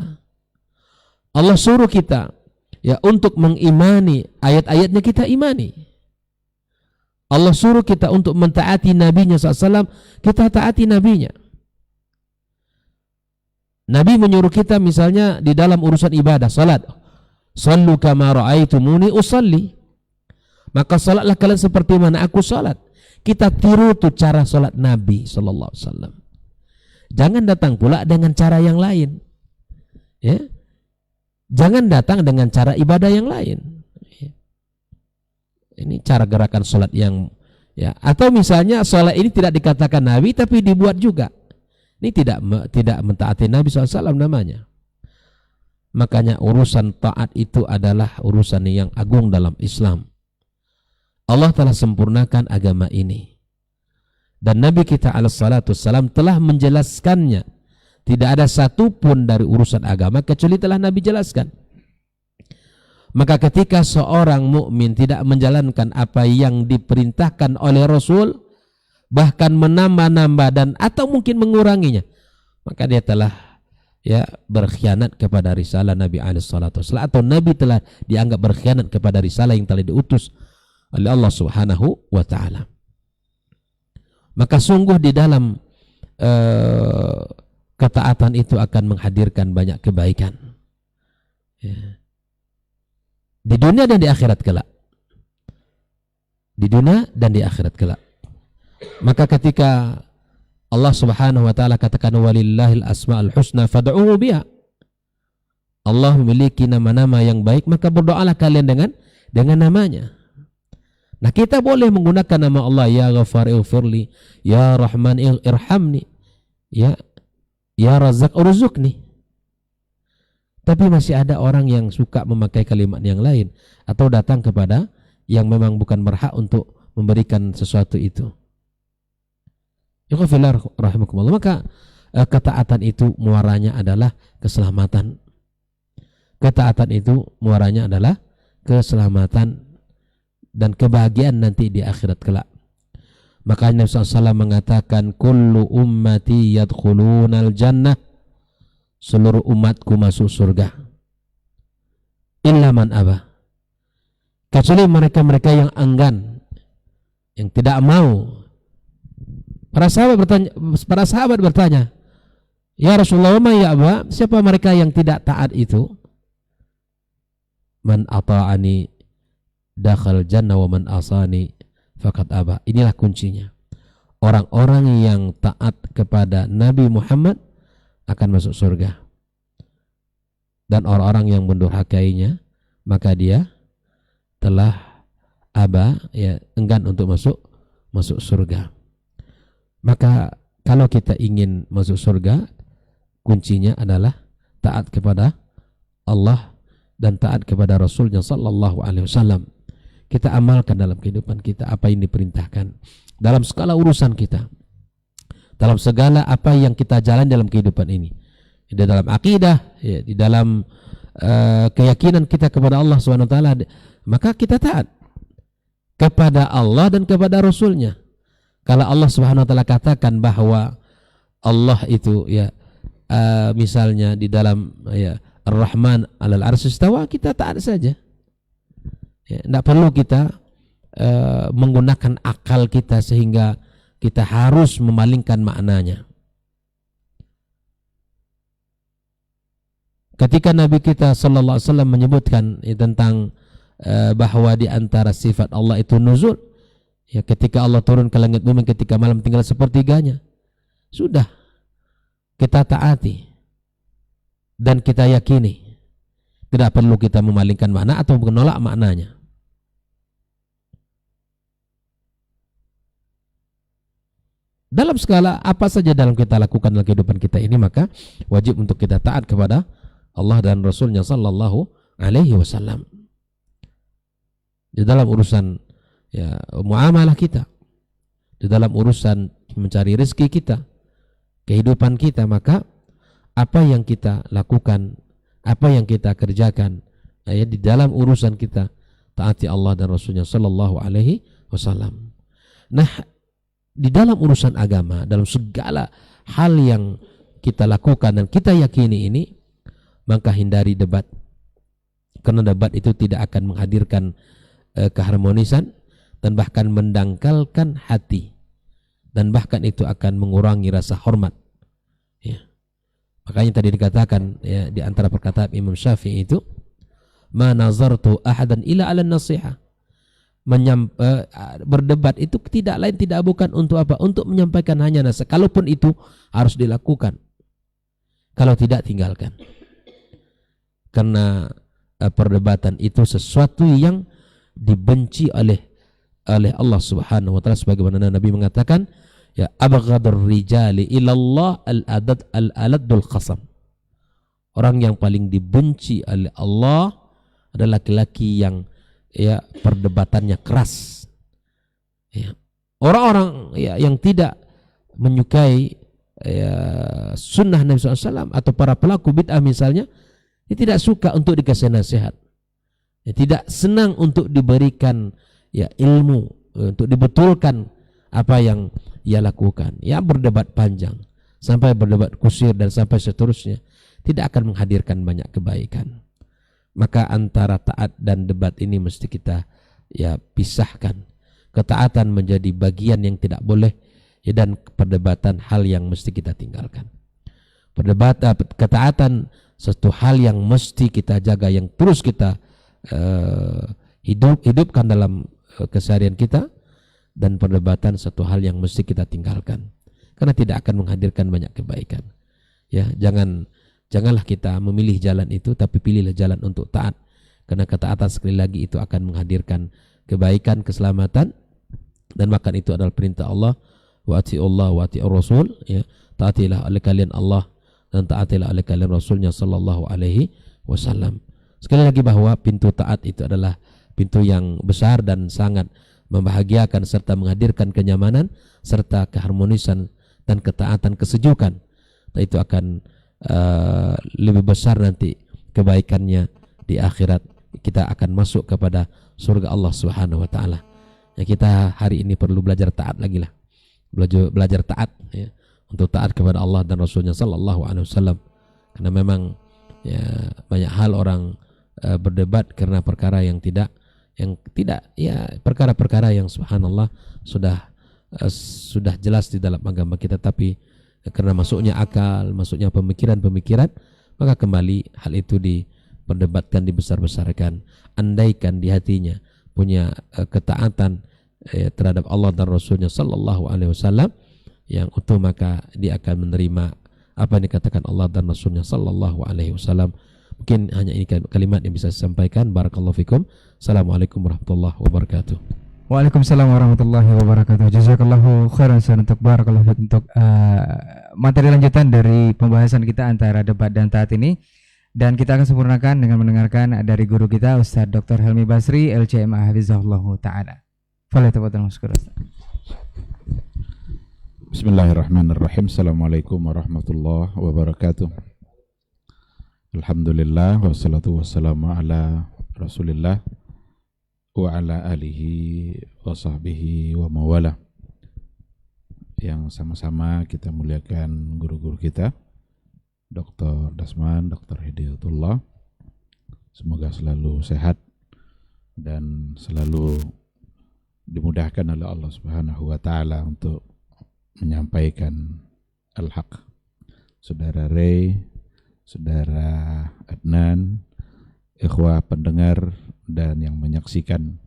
Allah suruh kita ya untuk mengimani ayat-ayatnya, kita imani. Allah suruh kita untuk mentaati nabinya SAW, kita taati nabinya. Nabi menyuruh kita misalnya di dalam urusan ibadah, salat. Sallu kama ra'aitumuni usalli. Maka salatlah kalian seperti mana aku salat. Kita tiru tuh cara salat Nabi sallallahu alaihi wasallam. Jangan datang pula dengan cara yang lain. Ya. Jangan datang dengan cara ibadah yang lain. Ini cara gerakan salat yang ya, atau misalnya salat ini tidak dikatakan Nabi tapi dibuat juga. Ini tidak mentaati Nabi SAW namanya. Makanya urusan taat itu adalah urusan yang agung dalam Islam. Allah telah sempurnakan agama ini. Dan Nabi kita alaihissalam telah menjelaskannya. Tidak ada satupun dari urusan agama kecuali telah Nabi jelaskan. Maka ketika seorang mukmin tidak menjalankan apa yang diperintahkan oleh Rasul, bahkan menambah-nambah dan atau mungkin menguranginya, maka dia telah ya berkhianat kepada risalah Nabi SAW, atau Nabi telah dianggap berkhianat kepada risalah yang telah diutus oleh Allah Subhanahu wa taala. Maka sungguh di dalam ketaatan itu akan menghadirkan banyak kebaikan ya. Di dunia dan di akhirat kelak. Di dunia dan di akhirat kelak. Maka ketika Allah Subhanahu wa taala katakan walillahil asmaul husna fad'uhu biha, Allah memiliki nama-nama yang baik, maka berdoalah kalian dengan namanya. Nah, kita boleh menggunakan nama Allah, ya Ghaffar ighfirli, ya Rahman irhamni, ya Razzaq urzuqni. Tapi masih ada orang yang suka memakai kalimat yang lain atau datang kepada yang memang bukan berhak untuk memberikan sesuatu itu. Ikhwafillah rahimakumullah. Maka ketaatan itu muaranya adalah keselamatan. Ketaatan itu muaranya adalah keselamatan dan kebahagiaan nanti di akhirat kelak. Maka Nabi SAW mengatakan, kullu ummati yadkhulunal jannah, seluruh umatku masuk surga, illa man aba, kecuali mereka-mereka yang enggan, yang tidak mau. Para sahabat bertanya, ya Rasulullah, ma ya aba, siapa mereka yang tidak taat itu? Man ata'ani dakhal jannah wa man asani faqad aba. Inilah kuncinya. Orang-orang yang taat kepada Nabi Muhammad akan masuk surga. Dan orang-orang yang mendurhakainya, maka dia telah enggan untuk masuk surga. Maka kalau kita ingin masuk surga, kuncinya adalah taat kepada Allah dan taat kepada Rasulnya sallallahu alaihi wasallam. Kita amalkan dalam kehidupan kita apa yang diperintahkan dalam segala urusan kita, dalam segala apa yang kita jalan dalam kehidupan ini, di dalam akidah, ya, di dalam keyakinan kita kepada Allah Subhanahu wa taala, maka kita taat kepada Allah dan kepada Rasulnya. Kalau Allah Subhanahu wa taala katakan bahwa Allah itu misalnya di dalam Ar-Rahman 'alal 'arsy istawa, kita taat saja. Tidak perlu kita menggunakan akal kita sehingga kita harus memalingkan maknanya. Ketika Nabi kita sallallahu alaihi wasallam menyebutkan tentang bahwa di antara sifat Allah itu nuzul, ketika Allah turun ke langit bumi ketika malam tinggal sepertiganya, sudah kita taati dan kita yakini, tidak perlu kita memalingkan makna atau menolak maknanya. Dalam segala apa saja dalam kita lakukan dalam kehidupan kita ini, maka wajib untuk kita taat kepada Allah dan Rasulnya sallallahu alaihi wasallam. Di dalam urusan muamalah kita, di dalam urusan mencari rezeki kita, kehidupan kita, maka apa yang kita lakukan, apa yang kita kerjakan, di dalam urusan kita taati Allah dan Rasulnya sallallahu alaihi wasallam. Nah, di dalam urusan agama, dalam segala hal yang kita lakukan dan kita yakini ini, maka hindari debat. Karena debat itu tidak akan menghadirkan keharmonisan dan bahkan mendangkalkan hati. Dan bahkan itu akan mengurangi rasa hormat. Makanya tadi dikatakan di antara perkataan Imam Syafi'i itu, ma nazartu ahadan ila ala nasihah. Berdebat itu tidak lain tidak bukan untuk apa? Untuk menyampaikan hanya nasihat. Kalaupun itu harus dilakukan, kalau tidak tinggalkan. Karena perdebatan itu sesuatu yang dibenci oleh Allah Subhanahu wa taala, sebagaimana Nabi mengatakan, ya abghadur rijali ilallah al-aladul qasam. Orang yang paling dibenci oleh Allah adalah laki-laki yang perdebatannya keras. Orang-orang yang tidak menyukai sunnah Nabi SAW atau para pelaku bid'ah misalnya, dia tidak suka untuk dikasih nasihat, tidak senang untuk diberikan ilmu, untuk dibetulkan apa yang ia lakukan. Berdebat panjang sampai berdebat kusir dan sampai seterusnya, tidak akan menghadirkan banyak kebaikan. Maka antara taat dan debat ini mesti kita pisahkan. Ketaatan menjadi bagian yang tidak boleh, dan perdebatan hal yang mesti kita tinggalkan. Ketaatan satu hal yang mesti kita jaga, yang terus kita hidupkan dalam keseharian kita, dan perdebatan satu hal yang mesti kita tinggalkan, karena tidak akan menghadirkan banyak kebaikan. Janganlah kita memilih jalan itu, tapi pilihlah jalan untuk taat. Karena ketaatan sekali lagi itu akan menghadirkan kebaikan, keselamatan, dan bahkan itu adalah perintah Allah, wa ati'ullah wa ati'ur rasul, taatilah oleh kalian Allah dan taatilah oleh kalian Rasulnya sallallahu alaihi wasallam. Sekali lagi bahwa pintu taat itu adalah pintu yang besar dan sangat membahagiakan serta menghadirkan kenyamanan serta keharmonisan dan ketaatan, kesejukan. Nah, itu akan lebih besar nanti kebaikannya di akhirat. Kita akan masuk kepada surga Allah Subhanahu wa taala. Ya, kita hari ini perlu belajar taat lagi lah. Belajar taat ya, untuk taat kepada Allah dan Rasulnya sallallahu alaihi wasallam. Karena memang ya, banyak hal orang berdebat karena perkara yang tidak ya, perkara-perkara yang subhanallah sudah jelas di dalam agama kita, tapi karena masuknya akal, masuknya pemikiran-pemikiran, maka kembali hal itu diperdebatkan, dibesar-besarkan. Andaikan di hatinya punya ketaatan terhadap Allah dan Rasulnya sallallahu alaihi wasallam yang utuh, maka dia akan menerima apa yang dikatakan Allah dan Rasulnya sallallahu alaihi wasallam. Mungkin hanya ini kalimat yang bisa saya sampaikan. Barakallahu fikum. Assalamualaikum warahmatullahi wabarakatuh. Waalaikumsalam warahmatullahi wabarakatuh. Jazakallahu khairan untuk barakallahu fikum untuk materi lanjutan dari pembahasan kita antara debat dan taat ini. Dan kita akan sempurnakan dengan mendengarkan dari guru kita Ustaz Dr. Helmi Basri LCMA Hafizahullahu Ta'ala. Bismillahirrahmanirrahim. Assalamualaikum warahmatullahi wabarakatuh. Alhamdulillah wassalatu wassalamu ala Rasulillah wa ala alihi wa sahbihi wa mawala. Yang sama-sama kita muliakan guru-guru kita, Dr. Dasman, Dr. Hidayatullah. Semoga selalu sehat dan selalu dimudahkan oleh Allah Subhanahu wa taala untuk menyampaikan al-haq. Saudara Ray, Saudara Adnan, ikhwah pendengar dan yang menyaksikan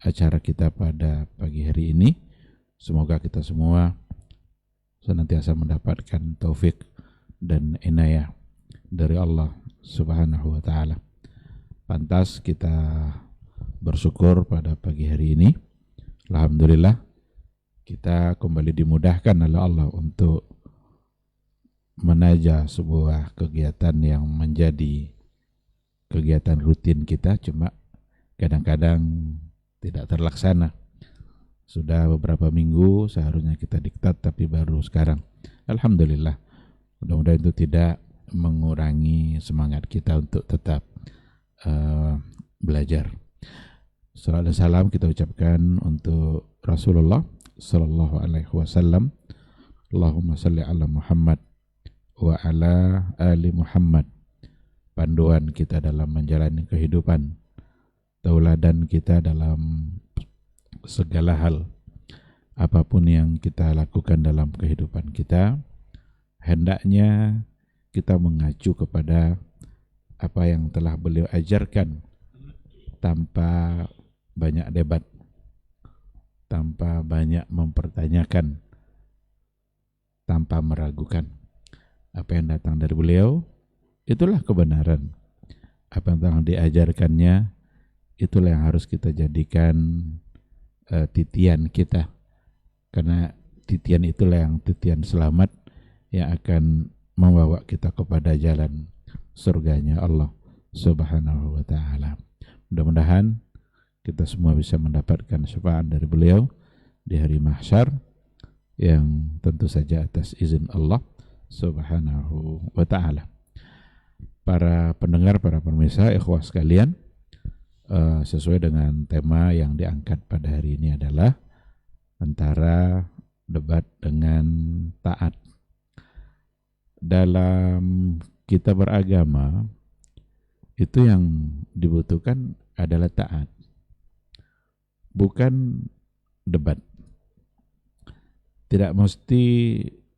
acara kita pada pagi hari ini, semoga kita semua senantiasa mendapatkan taufik dan inayah dari Allah Subhanahu wa taala. Pantas kita bersyukur pada pagi hari ini. Alhamdulillah kita kembali dimudahkan oleh Allah untuk menaja sebuah kegiatan yang menjadi kegiatan rutin kita, cuma kadang-kadang tidak terlaksana. Sudah beberapa minggu seharusnya kita diktat, tapi baru sekarang. Alhamdulillah, mudah-mudahan itu tidak mengurangi semangat kita untuk tetap belajar. Salam dan salam kita ucapkan untuk Rasulullah sallallahu alaihi wasallam. Allahumma salli ala Muhammad wa ala ali Muhammad. Panduan kita dalam menjalani kehidupan, tauladan kita dalam segala hal. Apapun yang kita lakukan dalam kehidupan kita, hendaknya kita mengacu kepada apa yang telah beliau ajarkan tanpa banyak debat, tanpa banyak mempertanyakan, tanpa meragukan. Apa yang datang dari beliau, itulah kebenaran. Apa yang telah diajarkannya, itulah yang harus kita jadikan titian kita. Karena titian itulah yang titian selamat yang akan membawa kita kepada jalan surganya Allah Subhanahu wa ta'ala. Mudah-mudahan kita semua bisa mendapatkan syafaat dari beliau di hari mahsyar, yang tentu saja atas izin Allah Subhanahu wa ta'ala. Para pendengar, para pemirsa, ikhwah sekalian, sesuai dengan tema yang diangkat pada hari ini adalah antara debat dengan taat. Dalam kita beragama, itu yang dibutuhkan adalah taat, bukan debat. Tidak mesti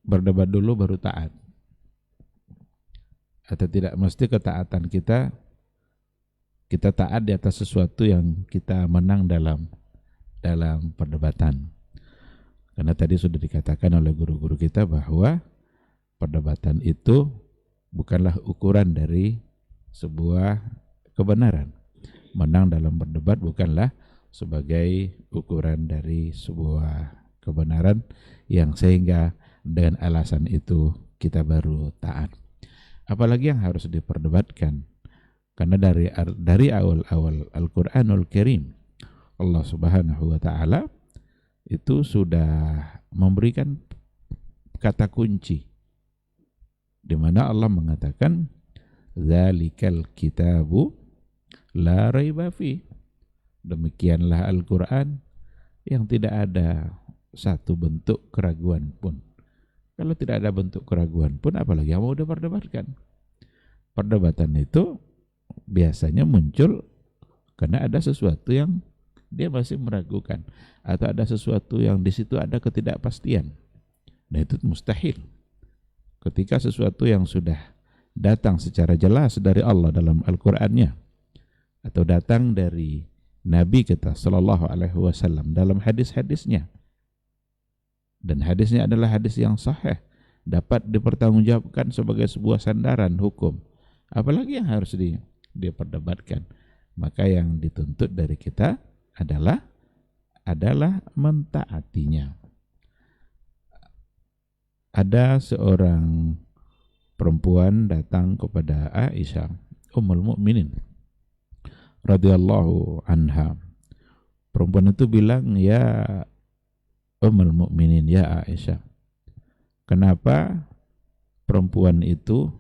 berdebat dulu baru taat, atau tidak mesti ketaatan kita taat di atas sesuatu yang kita menang dalam perdebatan. Karena tadi sudah dikatakan oleh guru-guru kita bahwa perdebatan itu bukanlah ukuran dari sebuah kebenaran. Menang dalam berdebat bukanlah sebagai ukuran dari sebuah kebenaran yang sehingga dengan alasan itu kita baru taat. Apalagi yang harus diperdebatkan Karena dari awal-awal Al-Qur'anul Karim, Allah Subhanahu wa taala itu sudah memberikan kata kunci di mana Allah mengatakan zalikal kitabu la raiba fi. Demikianlah Al-Qur'an yang tidak ada satu bentuk keraguan pun. Kalau tidak ada bentuk keraguan pun, apalagi yang mau diperdebatkan. Perdebatan itu biasanya muncul karena ada sesuatu yang dia masih meragukan, atau ada sesuatu yang di situ ada ketidakpastian. Nah, itu mustahil. Ketika sesuatu yang sudah datang secara jelas dari Allah dalam Al-Qur'annya, atau datang dari Nabi kita sallallahu alaihi wasallam dalam hadis-hadisnya, dan hadisnya adalah hadis yang sahih, dapat dipertanggungjawabkan sebagai sebuah sandaran hukum, apalagi yang harus diperdebatkan. Maka yang dituntut dari kita adalah mentaatinya. Ada seorang perempuan datang kepada Aisyah Ummul Mukminin radhiyallahu anha. Perempuan itu bilang, "Ya Ummul Mukminin, ya Aisyah, kenapa perempuan itu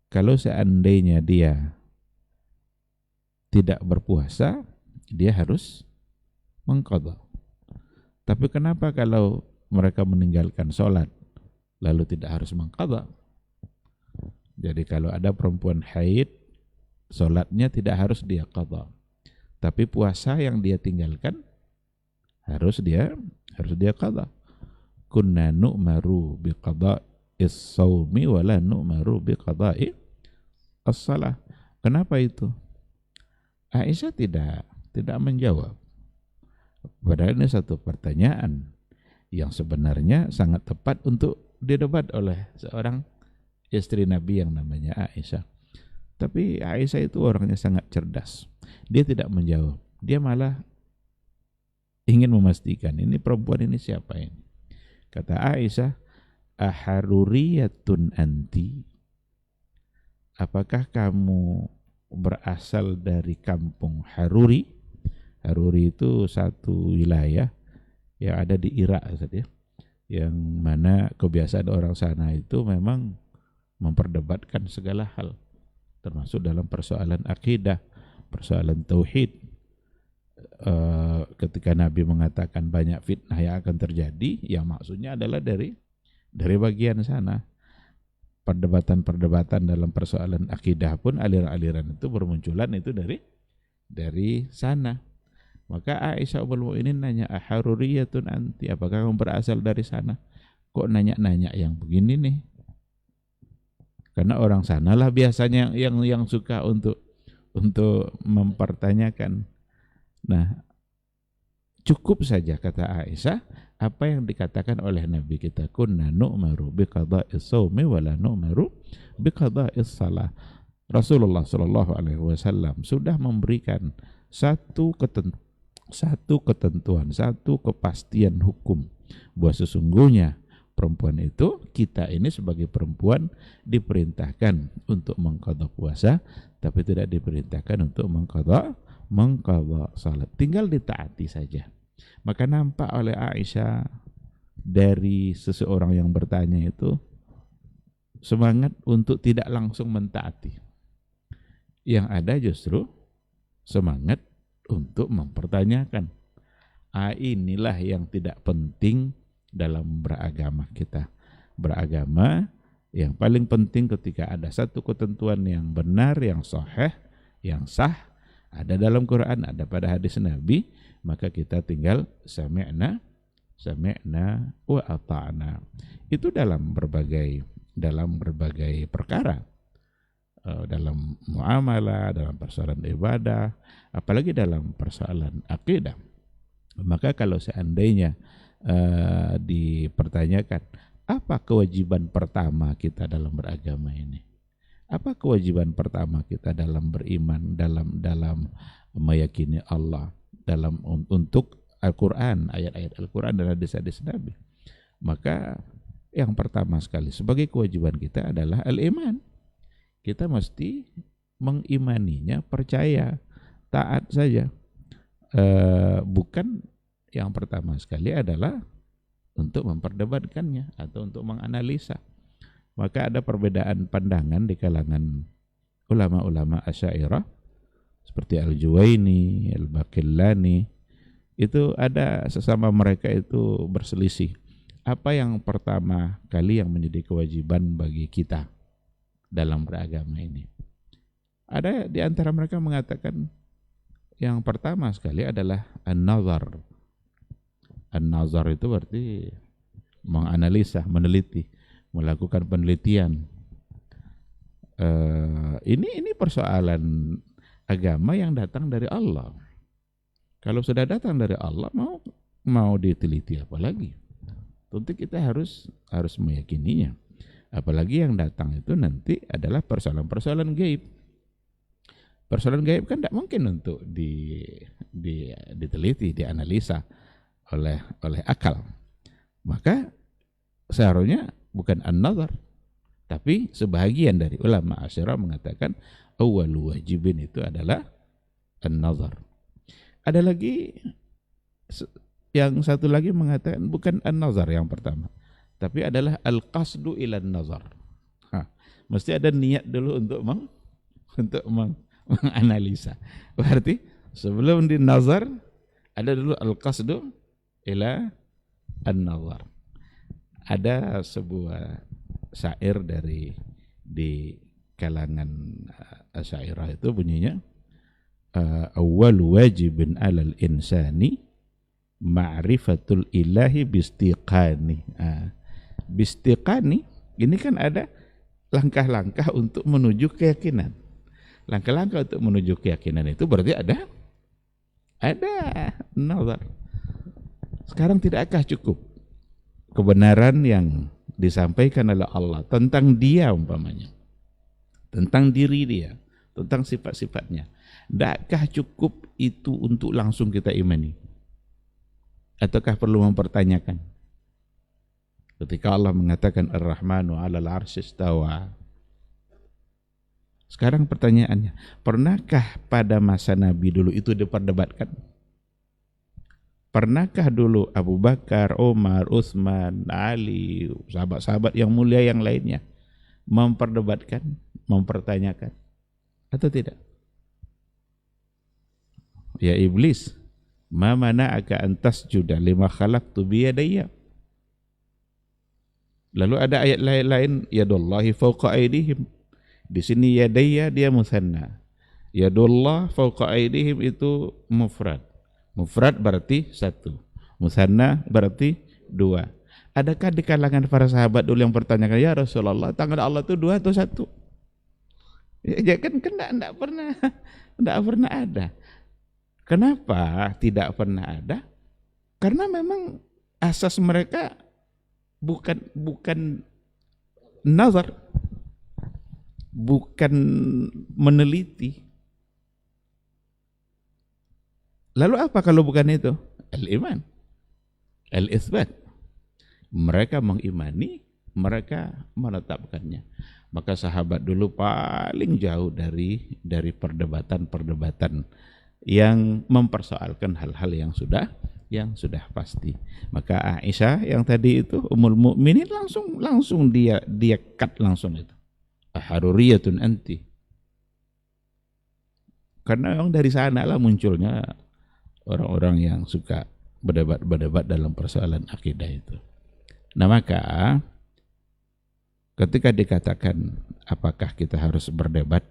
kalau seandainya dia tidak berpuasa, dia harus mengqadha. Tapi kenapa kalau mereka meninggalkan sholat, lalu tidak harus mengqadha?" Jadi kalau ada perempuan haid, sholatnya tidak harus dia qadha, tapi puasa yang dia tinggalkan harus dia qadha. Kunna nu'maru biqada'is shaumi wa la nu'maru biqada'i as-shalah. Kenapa itu? Aisyah tidak menjawab. Padahal ini satu pertanyaan yang sebenarnya sangat tepat untuk didebat oleh seorang istri Nabi yang namanya Aisyah. Tapi Aisyah itu orangnya sangat cerdas. Dia tidak menjawab. Dia malah ingin memastikan ini perempuan ini siapa ini. Kata Aisyah, "Aharuriyatun anti?" Apakah kamu berasal dari kampung Haruri? Haruri itu satu wilayah yang ada di Irak, ya, yang mana kebiasaan orang sana itu memang memperdebatkan segala hal, termasuk dalam persoalan akidah, persoalan tauhid. Ketika Nabi mengatakan banyak fitnah yang akan terjadi, yang maksudnya adalah dari bagian sana. Perdebatan-perdebatan dalam persoalan akidah pun, aliran-aliran itu bermunculan itu dari sana. Maka Aisyah Ummul Mukminin nanya, "Aharuriyatun anti?" Apakah kamu berasal dari sana? Kok nanya-nanya yang begini nih? Karena orang sanalah biasanya yang suka untuk mempertanyakan. Nah, cukup saja kata Aisyah apa yang dikatakan oleh Nabi kita, kunna nu'maru biqada'is shaumi wa la nu'maru biqada'is shalah. Rasulullah sallallahu alaihi wasallam sudah memberikan satu ketentuan, satu kepastian hukum bahwa sesungguhnya perempuan itu, kita ini sebagai perempuan diperintahkan untuk mengqadha puasa, tapi tidak diperintahkan untuk mengqadha salat. Tinggal ditaati saja. Maka nampak oleh Aisyah dari seseorang yang bertanya itu semangat untuk tidak langsung mentaati. Yang ada justru semangat untuk mempertanyakan. Inilah yang tidak penting dalam beragama kita. Beragama yang paling penting ketika ada satu ketentuan yang benar, yang sahih, yang sah, ada dalam Quran, ada pada hadis Nabi, maka kita tinggal sami'na wa ata'na. Itu dalam berbagai perkara, dalam muamalah, dalam persoalan ibadah, apalagi dalam persoalan akidah. Maka kalau seandainya dipertanyakan, apa kewajiban pertama kita dalam beragama ini? Apa kewajiban pertama kita dalam beriman, dalam meyakini Allah, dalam untuk Al-Quran, ayat-ayat Al-Quran dan hadis-hadis Nabi? Maka yang pertama sekali sebagai kewajiban kita adalah al-iman. Kita mesti mengimaninya, percaya, taat saja. Bukan yang pertama sekali adalah untuk memperdebatkannya atau untuk menganalisa. Maka ada perbedaan pandangan di kalangan ulama-ulama Asy'ariyah seperti Al-Juwaini, Al-Baqillani. Itu ada sesama mereka itu berselisih. Apa yang pertama kali yang menjadi kewajiban bagi kita dalam beragama ini? Ada di antara mereka mengatakan yang pertama sekali adalah an-nazar. An-nazar itu berarti menganalisa, meneliti, melakukan penelitian. Ini persoalan agama yang datang dari Allah. Kalau sudah datang dari Allah, mau diteliti apa lagi? Tentu kita harus meyakininya. Apalagi yang datang itu nanti adalah persoalan-persoalan gaib. Persoalan gaib kan tidak mungkin untuk diteliti, dianalisa oleh akal. Maka seharusnya bukan an-nazar, tapi sebahagian dari ulama Asy'ariyah mengatakan awwalu wajibin itu adalah an-nazar. Ada lagi yang satu lagi mengatakan bukan an-nazar yang pertama, tapi adalah al-qasdu ila an-nazar. Mesti ada niat dulu untuk menganalisa. Berarti sebelum dinazar ada dulu al-qasdu ila an-nazar. Ada sebuah syair di kalangan Asy'ariyah itu bunyinya awwal wajibin 'alal insani ma'rifatul ilahi bistiqani. Bistiqani ini kan ada langkah-langkah untuk menuju keyakinan. Langkah-langkah untuk menuju keyakinan itu berarti ada nazar. Sekarang tidakkah cukup kebenaran yang disampaikan oleh Allah tentang dia umpamanya, tentang diri dia, tentang sifat-sifatnya, tidakkah cukup itu untuk langsung kita imani? Ataukah perlu mempertanyakan? Ketika Allah mengatakan Ar-Rahmanu 'alal 'arsy istawa. Sekarang pertanyaannya, pernahkah pada masa Nabi dulu itu diperdebatkan? Pernahkah dulu Abu Bakar, Umar, Utsman, Ali, sahabat-sahabat yang mulia yang lainnya memperdebatkan, mempertanyakan? Atau tidak? Ya iblis, ma mana'aka an tasjuda lima khalaqtu biyadayya. Lalu ada ayat lain, yadullahi fawqa aydihim. Di sini yadayya dia musanna. Yadullah fawqa aydihim itu mufrad. Mufrad berarti satu. Musanna berarti dua. Adakah di kalangan para sahabat dulu yang bertanyakan, ya Rasulullah, tangan Allah itu dua atau satu? Ya kan tidak pernah ada. Kenapa tidak pernah ada? Karena memang asas mereka bukan nazar, bukan meneliti. Lalu apa kalau bukan itu? Al-iman, al-itsbat. Mereka mengimani, mereka menetapkannya. Maka sahabat dulu paling jauh dari perdebatan-perdebatan yang mempersoalkan hal-hal yang sudah pasti. Maka Aisyah yang tadi itu Ummul Mukminin langsung dia cut langsung itu. Haruriyatun anti. Karena memang dari sanalah munculnya orang-orang yang suka berdebat dalam persoalan akidah itu. Nah maka ketika dikatakan apakah kita harus berdebat,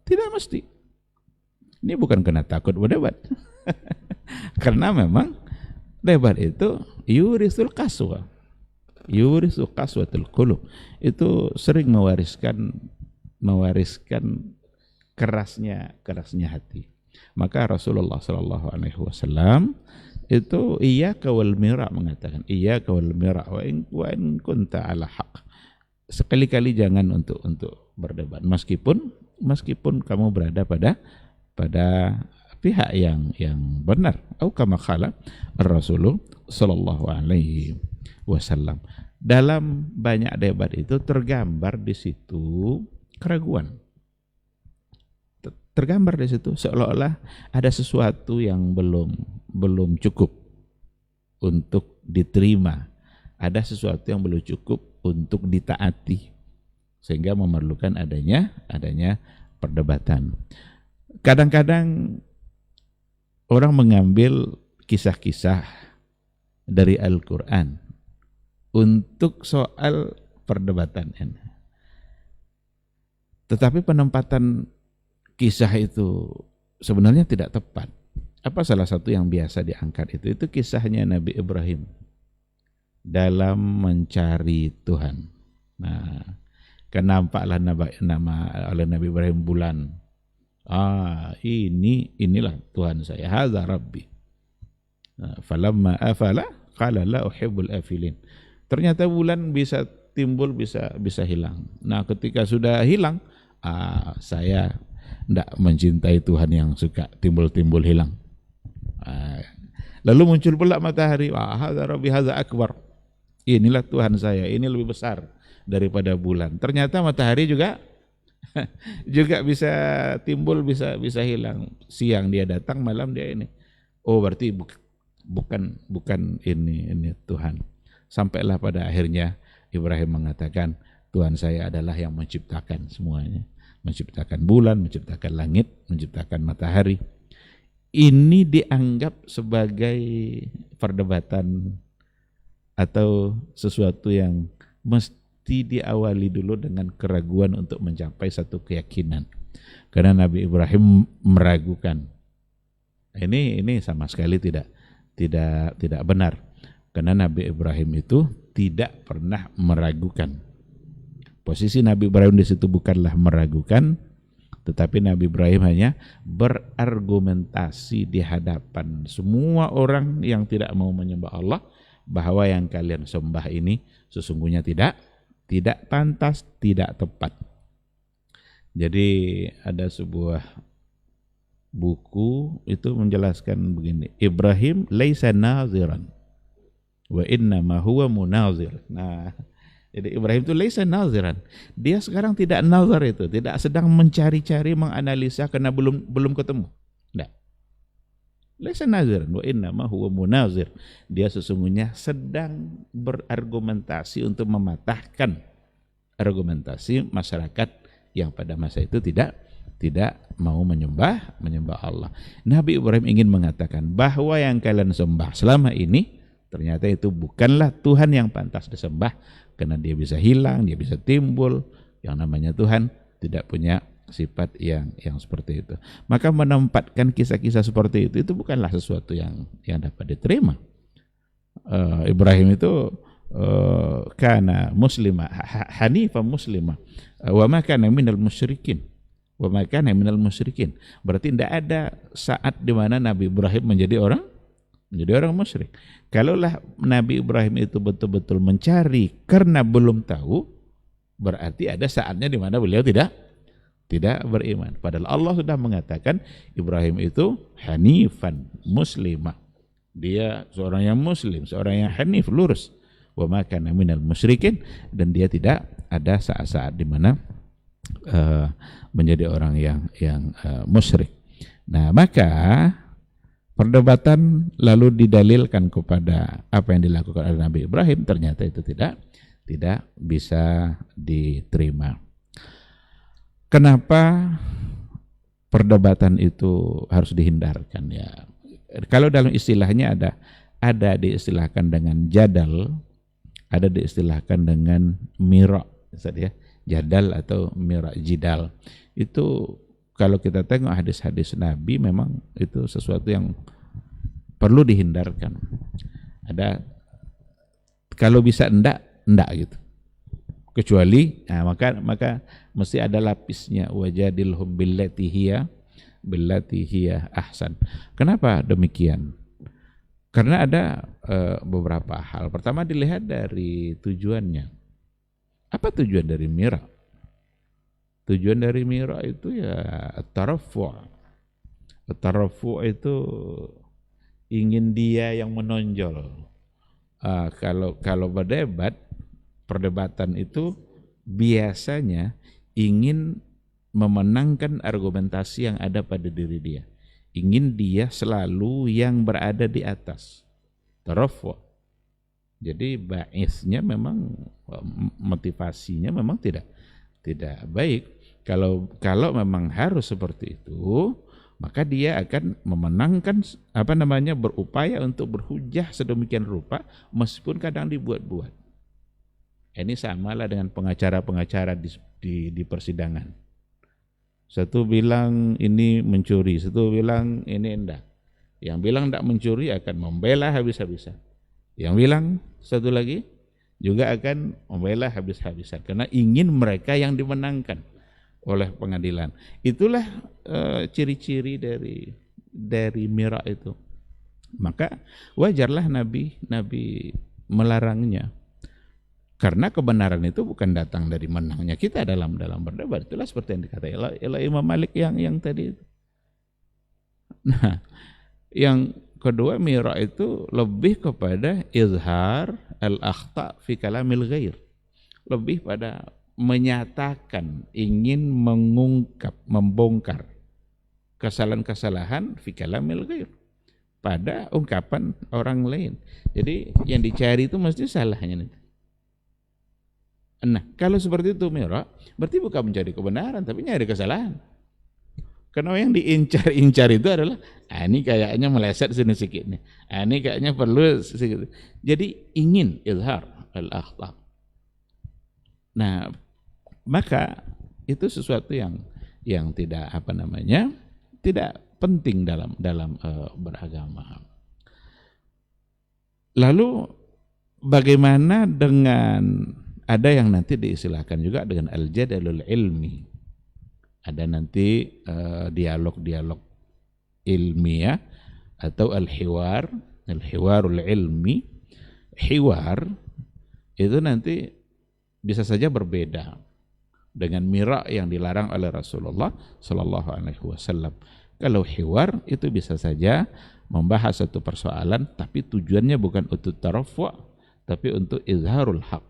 tidak mesti. Ini bukan karena takut berdebat. Karena memang debat itu yurisul qaswa. Yurisul qaswatul qulub. Itu sering mewariskan kerasnya hati. Maka Rasulullah SAW itu iyyaka wal mira' mengatakan iyyaka wal mira' wa in kunta ala haq. Sekali-kali jangan untuk berdebat meskipun kamu berada pada pihak yang benar. Au kama qala Rasulullah sallallahu alaihi wasallam. Dalam banyak debat itu tergambar di situ keraguan. tergambar di situ seolah-olah ada sesuatu yang belum cukup untuk diterima, ada sesuatu yang belum cukup untuk ditaati, sehingga memerlukan adanya perdebatan. Kadang-kadang orang mengambil kisah-kisah dari Al-Quran untuk soal perdebatan. Tetapi penempatan kisah itu sebenarnya tidak tepat. Apa salah satu yang biasa diangkat itu kisahnya Nabi Ibrahim dalam mencari Tuhan. Nah, kenampaklah oleh Nabi Ibrahim bulan. Inilah Tuhan saya. Hadza Rabbi. Falamma afala qala la uhibbul afilin. Ternyata bulan bisa timbul, bisa hilang. Nah, ketika sudah hilang, saya tidak mencintai Tuhan yang suka timbul-timbul hilang. Lalu muncul pula matahari. Hadza Rabbi hadza akbar. Inilah Tuhan saya, ini lebih besar daripada bulan. Ternyata matahari juga bisa timbul, bisa hilang. Siang dia datang, malam dia ini. Oh, berarti bukan ini Tuhan. Sampailah pada akhirnya Ibrahim mengatakan, Tuhan saya adalah yang menciptakan semuanya. Menciptakan bulan, menciptakan langit, menciptakan matahari. Ini dianggap sebagai perdebatan atau sesuatu yang mesti diawali dulu dengan keraguan untuk mencapai satu keyakinan. Karena Nabi Ibrahim meragukan. Ini sama sekali tidak benar. Karena Nabi Ibrahim itu tidak pernah meragukan. Posisi Nabi Ibrahim di situ bukanlah meragukan, tetapi Nabi Ibrahim hanya berargumentasi di hadapan semua orang yang tidak mau menyembah Allah, bahwa yang kalian sembah ini sesungguhnya tidak pantas, tidak tepat. Jadi ada sebuah buku itu menjelaskan begini, Ibrahim laisa naziran wa innama huwa munazir. Nah, jadi Ibrahim itu laisa naziran. Dia sekarang tidak nazar, itu tidak sedang mencari-cari, menganalisa karena belum ketemu. Tidak. Laisa naziran wa innama huwa munazir. Dia sesungguhnya sedang berargumentasi untuk mematahkan argumentasi masyarakat yang pada masa itu tidak mau menyembah Allah. Nabi Ibrahim ingin mengatakan bahwa yang kalian sembah selama ini ternyata itu bukanlah Tuhan yang pantas disembah, karena dia bisa hilang, dia bisa timbul. Yang namanya Tuhan tidak punya sifat yang seperti itu. Maka menempatkan kisah-kisah seperti itu bukanlah sesuatu yang dapat diterima. Ibrahim itu kana muslima hanifan muslima wa ma kana minal musyrikin. Berarti tidak ada saat di mana Nabi Ibrahim menjadi orang musyrik. Kalaulah Nabi Ibrahim itu betul-betul mencari karena belum tahu, berarti ada saatnya di mana beliau tidak beriman. Padahal Allah sudah mengatakan Ibrahim itu hanifan muslimah. Dia seorang yang muslim, seorang yang hanif, lurus. Wa ma kana minal musyrikin, dan dia tidak ada saat-saat di mana menjadi orang yang musyrik. Nah, maka perdebatan lalu didalilkan kepada apa yang dilakukan oleh Nabi Ibrahim, ternyata itu tidak bisa diterima. Kenapa perdebatan itu harus dihindarkan ya? Kalau dalam istilahnya ada diistilahkan dengan jadal, ada diistilahkan dengan mira, ya, jadal atau mira, jidal. Itu kalau kita tengok hadis-hadis Nabi, memang itu sesuatu yang perlu dihindarkan. Ada kalau bisa enggak gitu. Kecuali maka mesti ada lapisnya, wajadilhum billati hiya ahsan. Kenapa demikian? Karena ada beberapa hal. Pertama, dilihat dari tujuannya. Apa tujuan dari mira? Tujuan dari mira itu ya tarafu'. Tarafu' itu ingin dia yang menonjol. Kalau perdebatan itu biasanya ingin memenangkan argumentasi yang ada pada diri dia. Ingin dia selalu yang berada di atas. Tarafu'. Jadi ba'ithnya memang, motivasinya memang tidak baik. Kalau memang harus seperti itu, maka dia akan memenangkan berupaya untuk berhujah sedemikian rupa meskipun kadang dibuat-buat. Ini samalah dengan pengacara-pengacara di persidangan. Satu bilang ini mencuri, satu bilang ini enggak. Yang bilang enggak mencuri akan membela habis-habisan. Yang bilang satu lagi juga akan membela habis-habisan karena ingin mereka yang dimenangkan oleh pengadilan. Itulah ciri-ciri dari mira itu. Maka wajarlah Nabi melarangnya. Karena kebenaran itu bukan datang dari menangnya kita dalam berdebat. Itulah seperti yang dikatakan oleh Imam Malik yang tadi itu. Nah, yang kedua, mira itu lebih kepada izhar al-akhta fi kalamil ghair. Lebih pada menyatakan, ingin mengungkap, membongkar kesalahan-kesalahan fi kalamil ghair pada ungkapan orang lain. Jadi yang dicari itu mesti salahnya nanti. Nah, kalau seperti itu mira, berarti bukan mencari kebenaran tapi nyari kesalahan. Karena yang diincar itu adalah ini kayaknya meleset sini sedikit nih. Ini kayaknya perlu sedikit. Jadi ingin izhar al-akhta. Nah, maka itu sesuatu yang tidak tidak penting dalam beragama. Lalu bagaimana dengan ada yang nanti diistilahkan juga dengan al-jadalul ilmi. Ada nanti dialog-dialog ilmiah atau al-hiwarul ilmi. Hiwar itu nanti bisa saja berbeda dengan mira yang dilarang oleh Rasulullah Sallallahu Alaihi Wasallam. Kalau hiwar itu bisa saja membahas satu persoalan, tapi tujuannya bukan untuk tarafu', tapi untuk izharul haq,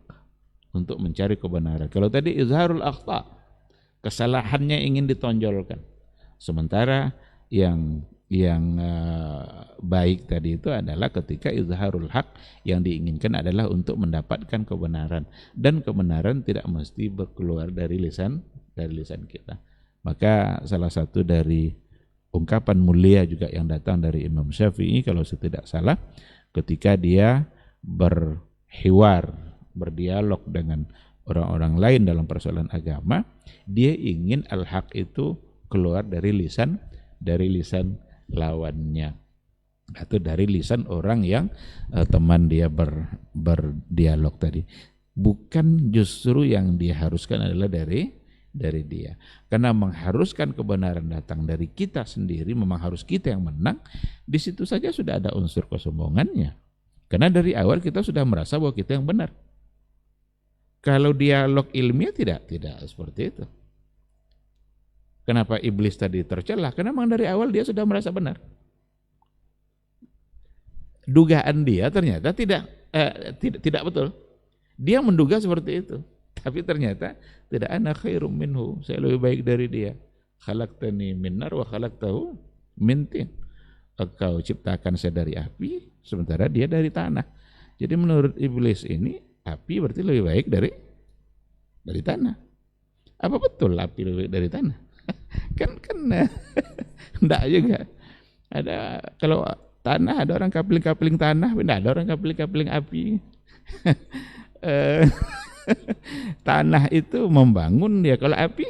untuk mencari kebenaran. Kalau tadi izharul akhta, kesalahannya ingin ditonjolkan. Sementara yang baik tadi itu adalah ketika izharul haq, yang diinginkan adalah untuk mendapatkan kebenaran, dan kebenaran tidak mesti berkeluar dari lisan kita. Maka salah satu dari ungkapan mulia juga yang datang dari Imam Syafi'i kalau saya tidak salah, ketika dia berdialog dengan orang-orang lain dalam persoalan agama, dia ingin al-haq itu keluar dari lisan lawannya atau dari lisan orang yang teman dia berdialog tadi. Bukan justru yang diharuskan adalah dari dia. Karena mengharuskan kebenaran datang dari kita sendiri, memang harus kita yang menang. Di situ saja sudah ada unsur kesombongannya. Karena dari awal kita sudah merasa bahwa kita yang benar. Kalau dialog ilmiah tidak seperti itu. Kenapa iblis tadi tercelah? Karena memang dari awal dia sudah merasa benar. Dugaan dia ternyata tidak betul. Dia menduga seperti itu, tapi ternyata tidak. Ana khairum minhu, saya lebih baik dari dia. Khalaqtani min nar wa khalaqtahu min tin. Engkau ciptakan saya dari api, sementara dia dari tanah. Jadi menurut iblis ini, api berarti lebih baik dari tanah. Apa betul api lebih baik dari tanah? kan enggak juga. Ada kalau tanah ada orang kapling-kapling tanah, enggak ada orang kapling-kapling api. Tanah itu membangun ya, kalau api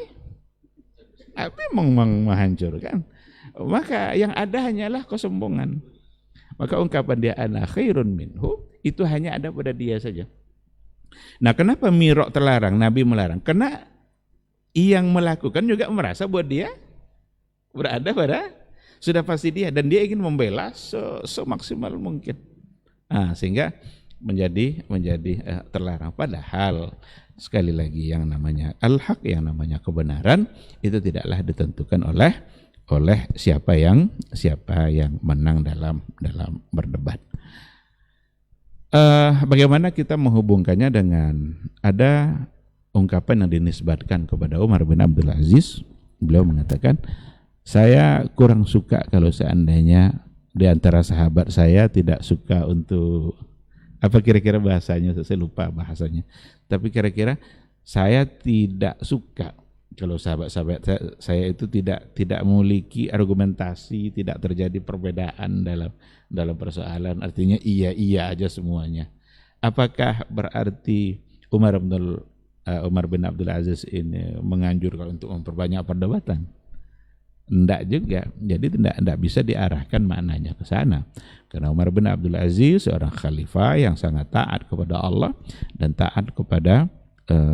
menghancurkan. Maka yang ada hanyalah kesombongan. Maka ungkapan dia ana khairun minhu itu hanya ada pada dia saja. Nah, kenapa mirok terlarang, Nabi melarang? Karena yang melakukan juga merasa buat dia berada pada sudah pasti dia, dan dia ingin membela semaksimal mungkin. Nah, sehingga menjadi terlarang. Padahal sekali lagi yang namanya al-haq, yang namanya kebenaran itu tidaklah ditentukan oleh siapa yang menang dalam berdebat. Bagaimana kita menghubungkannya dengan ada ungkapan yang dinisbatkan kepada Umar bin Abdul Aziz beliau mengatakan, saya kurang suka kalau seandainya di antara sahabat saya tidak suka untuk, apa kira-kira bahasanya, saya lupa bahasanya, tapi kira-kira saya tidak suka kalau sahabat-sahabat saya itu tidak memiliki argumentasi, tidak terjadi perbedaan dalam persoalan, artinya iya aja semuanya. Apakah berarti Umar bin Abdul Aziz ini menganjurkan untuk memperbanyak perdebatan? Enggak juga. Jadi tidak bisa diarahkan maknanya ke sana. Karena Umar bin Abdul Aziz seorang khalifah yang sangat taat kepada Allah dan taat kepada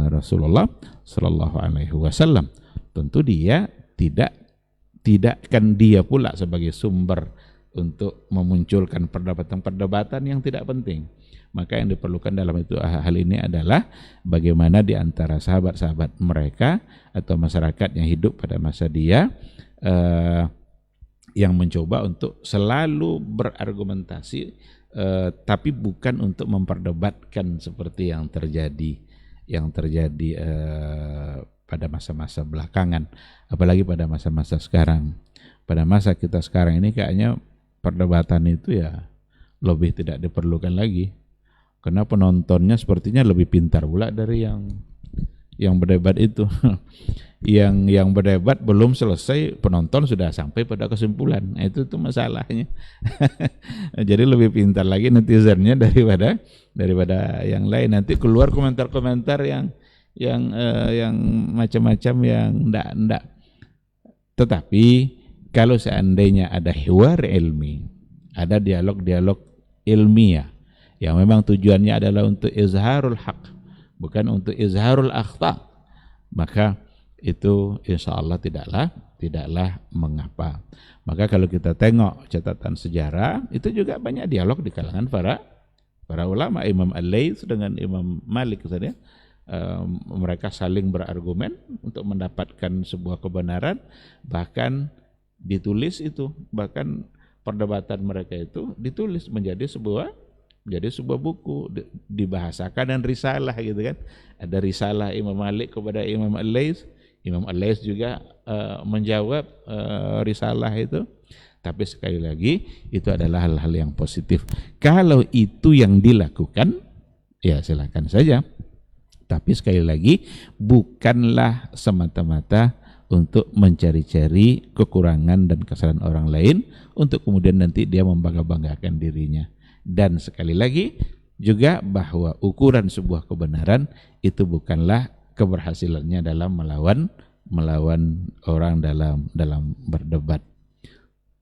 Rasulullah Sallallahu Alaihi Wasallam. Tentu dia tidak kan dia pula sebagai sumber untuk memunculkan perdebatan-perdebatan yang tidak penting. Maka yang diperlukan dalam itu hal ini adalah bagaimana di antara sahabat-sahabat mereka atau masyarakat yang hidup pada masa dia yang mencoba untuk selalu berargumentasi, tapi bukan untuk memperdebatkan seperti yang terjadi pada masa-masa belakangan, apalagi pada masa-masa sekarang. Pada masa kita sekarang ini kayaknya perdebatan itu ya lebih tidak diperlukan lagi, karena penontonnya sepertinya lebih pintar pula dari yang berdebat itu. yang berdebat belum selesai, penonton sudah sampai pada kesimpulan. Nah, itu masalahnya. Jadi lebih pintar lagi netizennya daripada yang lain. Nanti keluar komentar-komentar yang macam-macam yang enggak. Tetapi kalau seandainya ada hiwar ilmi, ada dialog-dialog ilmiah yang memang tujuannya adalah untuk izharul haq, bukan untuk izharul akhta, maka itu insya Allah tidaklah mengapa. Maka kalau kita tengok catatan sejarah, itu juga banyak dialog di kalangan para ulama. Imam Al-Laits dengan Imam Malik saja, mereka saling berargumen untuk mendapatkan sebuah kebenaran, bahkan ditulis itu, bahkan perdebatan mereka itu ditulis menjadi sebuah buku, dibahasakan dan risalah gitu kan. Ada risalah Imam Malik kepada Imam Al-Laits, Imam Al-Laits juga menjawab risalah itu. Tapi sekali lagi itu adalah hal-hal yang positif. Kalau itu yang dilakukan, ya silakan saja. Tapi sekali lagi bukanlah semata-mata untuk mencari-cari kekurangan dan kesalahan orang lain untuk kemudian nanti dia membangga-banggakan dirinya. Dan sekali lagi juga bahwa ukuran sebuah kebenaran itu bukanlah keberhasilannya dalam melawan orang dalam berdebat.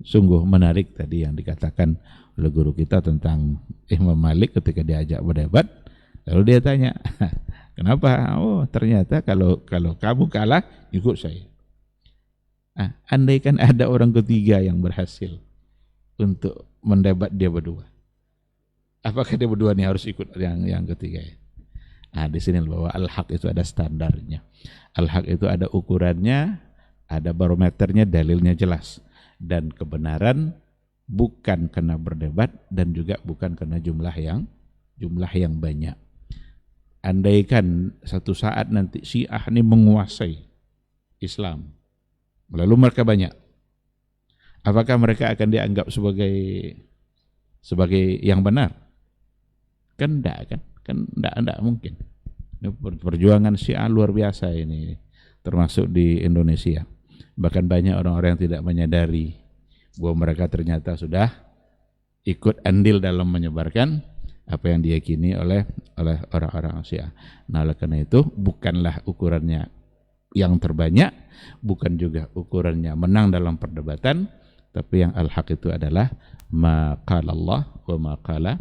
Sungguh menarik tadi yang dikatakan oleh guru kita tentang Imam Malik ketika diajak berdebat, lalu dia tanya, kenapa? Oh, ternyata kalau kamu kalah ikut saya. Andaikan ada orang ketiga yang berhasil untuk mendebat dia berdua, apakah dia berdua ini harus ikut yang ketiga ya? Di sini bahwa al-haq itu ada standarnya. Al-haq itu ada ukurannya, ada barometernya, dalilnya jelas. Dan kebenaran bukan karena berdebat dan juga bukan karena jumlah yang banyak. Andaikan satu saat nanti Syiah ini menguasai Islam, lalu mereka banyak, apakah mereka akan dianggap sebagai yang benar? Kan enggak kan? Kan enggak mungkin. Ini perjuangan Syiah luar biasa ini, termasuk di Indonesia. Bahkan banyak orang-orang yang tidak menyadari bahwa mereka ternyata sudah ikut andil dalam menyebarkan apa yang diyakini oleh orang-orang Syiah. Nah, oleh karena itu bukanlah ukurannya yang terbanyak, bukan juga ukurannya menang dalam perdebatan, tapi yang al-haq itu adalah ma qala Allah wa ma qala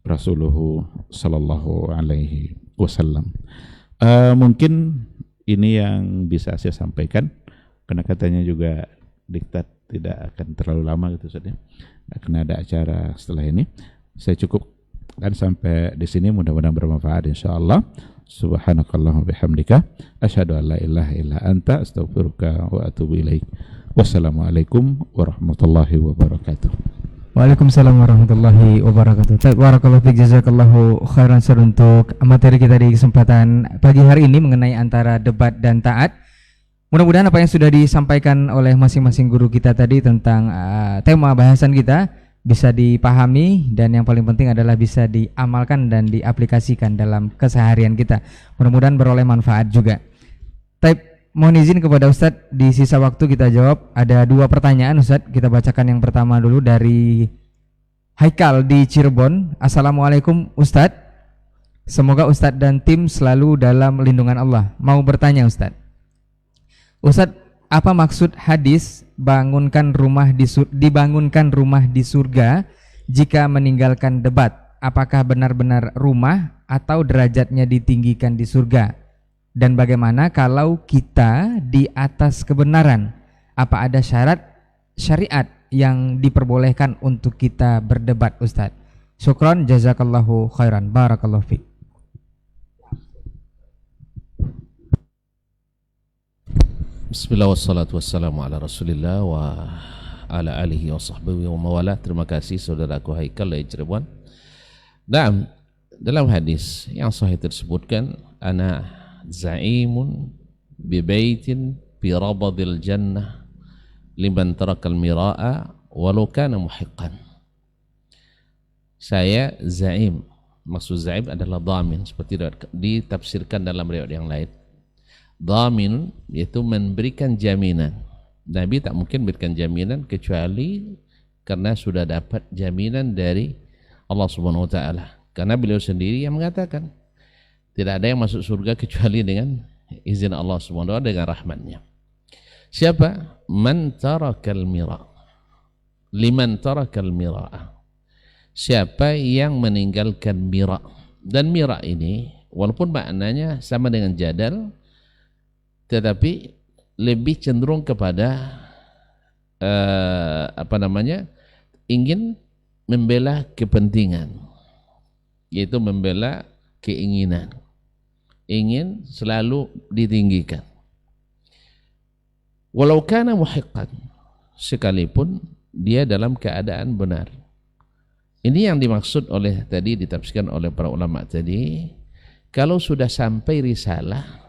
Rasuluhu sallallahu alaihi wasallam. Mungkin ini yang bisa saya sampaikan, karena katanya juga diktat tidak akan terlalu lama gitu saja. Karena ada acara setelah ini. Saya cukupkan sampai di sini, mudah-mudahan bermanfaat insyaallah. Subhanakallahumma bihamdika asyhadu an la ilaha illa anta astaghfiruka wa atubu ilaik. Wassalamualaikum warahmatullahi wabarakatuh. Waalaikumsalam warahmatullahi wabarakatuh. Barakallahu fiik, jazakallahu khairan untuk materi kita di kesempatan pagi hari ini mengenai antara debat dan taat. Mudah-mudahan apa yang sudah disampaikan oleh masing-masing guru kita tadi tentang tema bahasan kita bisa dipahami, dan yang paling penting adalah bisa diamalkan dan diaplikasikan dalam keseharian kita. Mudah-mudahan beroleh manfaat juga. Mohon izin kepada Ustadz, di sisa waktu kita jawab. Ada 2 pertanyaan Ustadz, kita bacakan yang pertama dulu dari Haikal di Cirebon. Assalamualaikum Ustadz, semoga Ustadz dan tim selalu dalam lindungan Allah. Mau bertanya Ustadz, apa maksud hadis dibangunkan rumah di surga jika meninggalkan debat? Apakah benar-benar rumah atau derajatnya ditinggikan di surga? Dan bagaimana kalau kita di atas kebenaran? Apa ada syarat syariat yang diperbolehkan untuk kita berdebat Ustadz? Syukron, jazakallahu khairan, barakallahu fiik. Bismillah wassalatu wassalamu ala rasulillah wa ala alihi wa sahbihi wa mawalah. Terima kasih saudaraku Haikal dari Cirebon. Dan dalam hadis yang sahih tersebutkan, ana za'imun bi baitin fi rabadil jannah liman tarakal mira'a walau kana muhiqqan. Saya za'im, maksud za'im adalah dhamin, seperti ditafsirkan dalam riwayat yang lain. Dhamin yaitu memberikan jaminan. Nabi tak mungkin berikan jaminan kecuali karena sudah dapat jaminan dari Allah Subhanahu wa taala. Karena beliau sendiri yang mengatakan tidak ada yang masuk surga kecuali dengan izin Allah Subhanahu wa taala, dengan rahmatnya. Siapa? Man tarakal mira. Liman tarakal mira. Siapa yang meninggalkan mira. Dan mira ini walaupun maknanya sama dengan jadal, tetapi lebih cenderung kepada ingin membela kepentingan, yaitu membela keinginan, ingin selalu ditinggikan. Walau kana muhiqqan, sekalipun dia dalam keadaan benar. Ini yang dimaksud oleh tadi, ditafsirkan oleh para ulama tadi. Kalau sudah sampai risalah,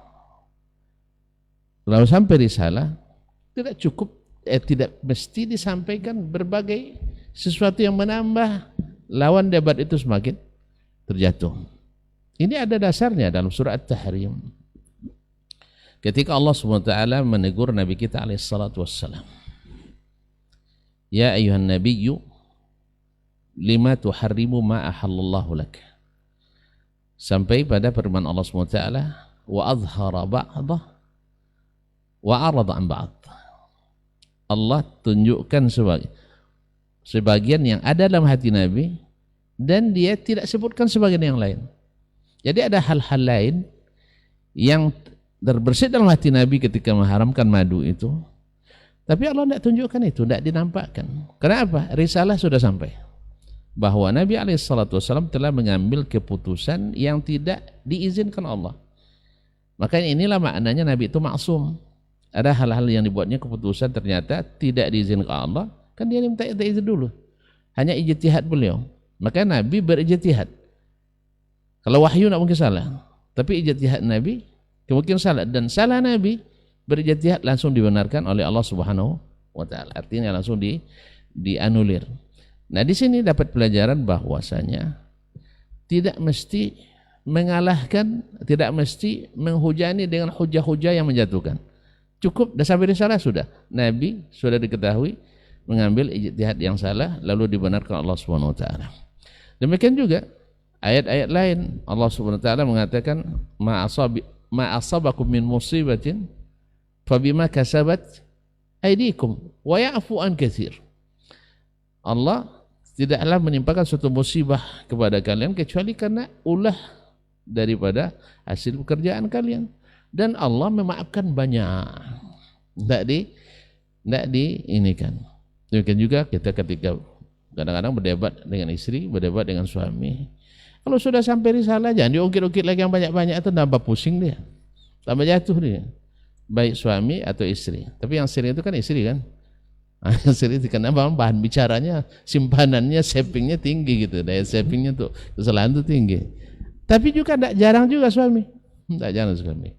lalu sampai risalah, tidak cukup, tidak mesti disampaikan berbagai sesuatu yang menambah lawan debat itu semakin terjatuh. Ini ada dasarnya dalam surah At-Tahrim. Ketika Allah SWT menegur Nabi kita alaihissalatu wassalam, Ya ayuhan nabiyyu lima tuharrimu ma ahallallahu lak. Sampai pada firman Allah SWT, wa azhara ba'dah wa arada an ba'd. Allah tunjukkan sebagian yang ada dalam hati Nabi, dan dia tidak sebutkan sebagian yang lain. Jadi ada hal-hal lain yang terbersit dalam hati Nabi ketika mengharamkan madu itu, tapi Allah tidak tunjukkan itu, tidak dinampakkan. Kenapa? Risalah sudah sampai bahwa Nabi SAW telah mengambil keputusan yang tidak diizinkan Allah. Makanya inilah maknanya Nabi itu maksum. Ada hal-hal yang dibuatnya keputusan ternyata tidak diizinkan Allah, kan dia minta izin dulu. Hanya ijtihad beliau. Maka Nabi berijtihad. Kalau wahyu tidak mungkin salah, tapi ijtihad Nabi mungkin salah, dan salah Nabi berijtihad langsung dibenarkan oleh Allah Subhanahu wa taala. Artinya langsung dianulir. Nah, di sini dapat pelajaran bahwasanya tidak mesti mengalahkan, tidak mesti menghujani dengan hujah-hujah yang menjatuhkan. Cukup dah sampai risalah sudah. Nabi sudah diketahui mengambil ijtihad yang salah lalu dibenarkan Allah Subhanahu wa taala. Demikian juga ayat-ayat lain Allah Subhanahu wa taala mengatakan ma asabakum min musibatin fabima kasabat aydikum wa ya'fu an katsir. Allah tidaklah menimpakan suatu musibah kepada kalian kecuali karena ulah daripada hasil pekerjaan kalian. Dan Allah memaafkan banyak, tidak diinikan. Demikian juga kita ketika kadang-kadang berdebat dengan istri, berdebat dengan suami, kalau sudah sampai risalah jangan diungkit-ungkit lagi yang banyak-banyak, itu tambah pusing dia, tambah jatuh dia, baik suami atau istri. Tapi yang sering itu kan istri kan, yang sering itu karena bahan bicaranya, simpanannya, savingnya tinggi gitu, daya savingnya tuh kesalahan itu tinggi. Tapi juga tidak jarang juga suami, tidak jarang suami.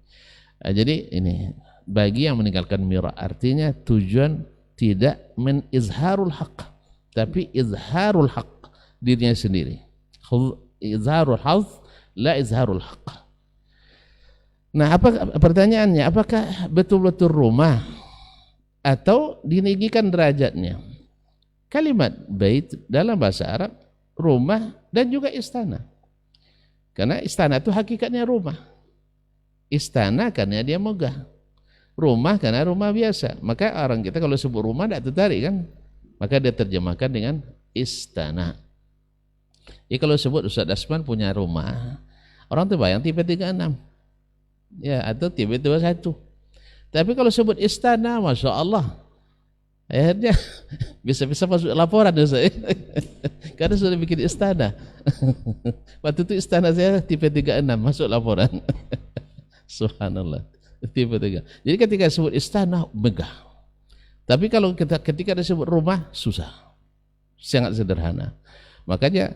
Jadi ini bagi yang meninggalkan mira. Artinya tujuan tidak menizharul haq, tapi izharul haq, dirinya sendiri. Izharul haq, la izharul haq. Nah, apa pertanyaannya? Apakah betul-betul rumah atau dininggikan derajatnya? Kalimat bait dalam bahasa Arab rumah dan juga istana. Karena istana itu hakikatnya rumah. Istana karena dia megah. Rumah karena rumah biasa. Maka orang kita kalau sebut rumah tidak tertarik kan? Maka dia terjemahkan dengan istana. Ya kalau sebut Ustaz Asman punya rumah, orang terbayang tipe 36. Ya, atau tipe 21. Tapi kalau sebut istana, Masya Allah, akhirnya bisa-bisa masuk laporan Ustaz. Karena sudah bikin istana. Waktu itu istana saya tipe 36 masuk laporan. Subhanallah. Tipe 3. Jadi ketika disebut istana megah. Tapi kalau ketika disebut rumah susah. Sangat sederhana. Makanya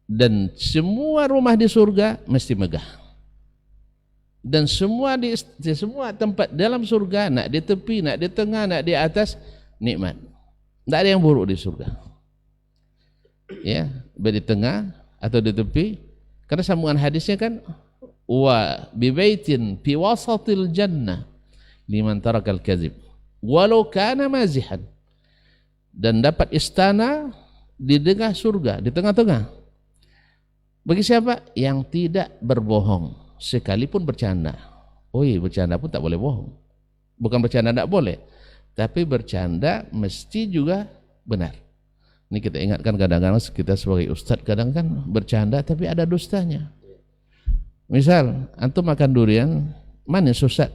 dan semua rumah di surga mesti megah. Dan semua di semua tempat dalam surga, nak di tepi, nak di tengah, nak di atas, nikmat. Tidak ada yang buruk di surga. Ya, baik di tengah atau di tepi. Karena sambungan hadisnya kan wa bibaitin fi wasatil jannah liman tarakal kadzib walau kana mazihan, dan dapat istana di tengah surga, di tengah-tengah. Bagi siapa? Yang tidak berbohong sekalipun bercanda. Oh iya, bercanda pun tak boleh bohong. Bukan bercanda tak boleh, tapi bercanda mesti juga benar. Ini kita ingatkan kadang-kadang kita sebagai ustadz kadang kan bercanda tapi ada dustanya. Misal antum makan durian manis, Ustaz.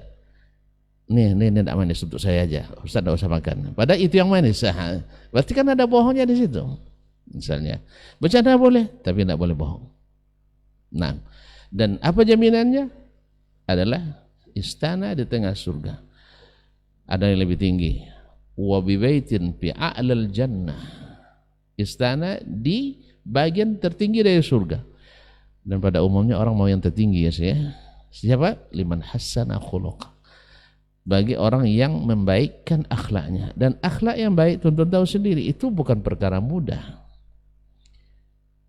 Nih tak manis untuk saya aja. Ustaz tak usah makan. Padahal itu yang manis. Berarti kan ada bohongnya di situ. Misalnya bercanda boleh, tapi tidak boleh bohong. Nah, dan apa jaminannya? Adalah istana di tengah surga. Ada yang lebih tinggi. Wa bibaitin fi a'lal jannah. Istana di bagian tertinggi dari surga. Dan pada umumnya orang mau yang tertinggi ya sih. Siapa? Liman hassana khuluq. Bagi orang yang membaikkan akhlaknya. Dan akhlak yang baik tuan-tuan tahu sendiri itu bukan perkara mudah.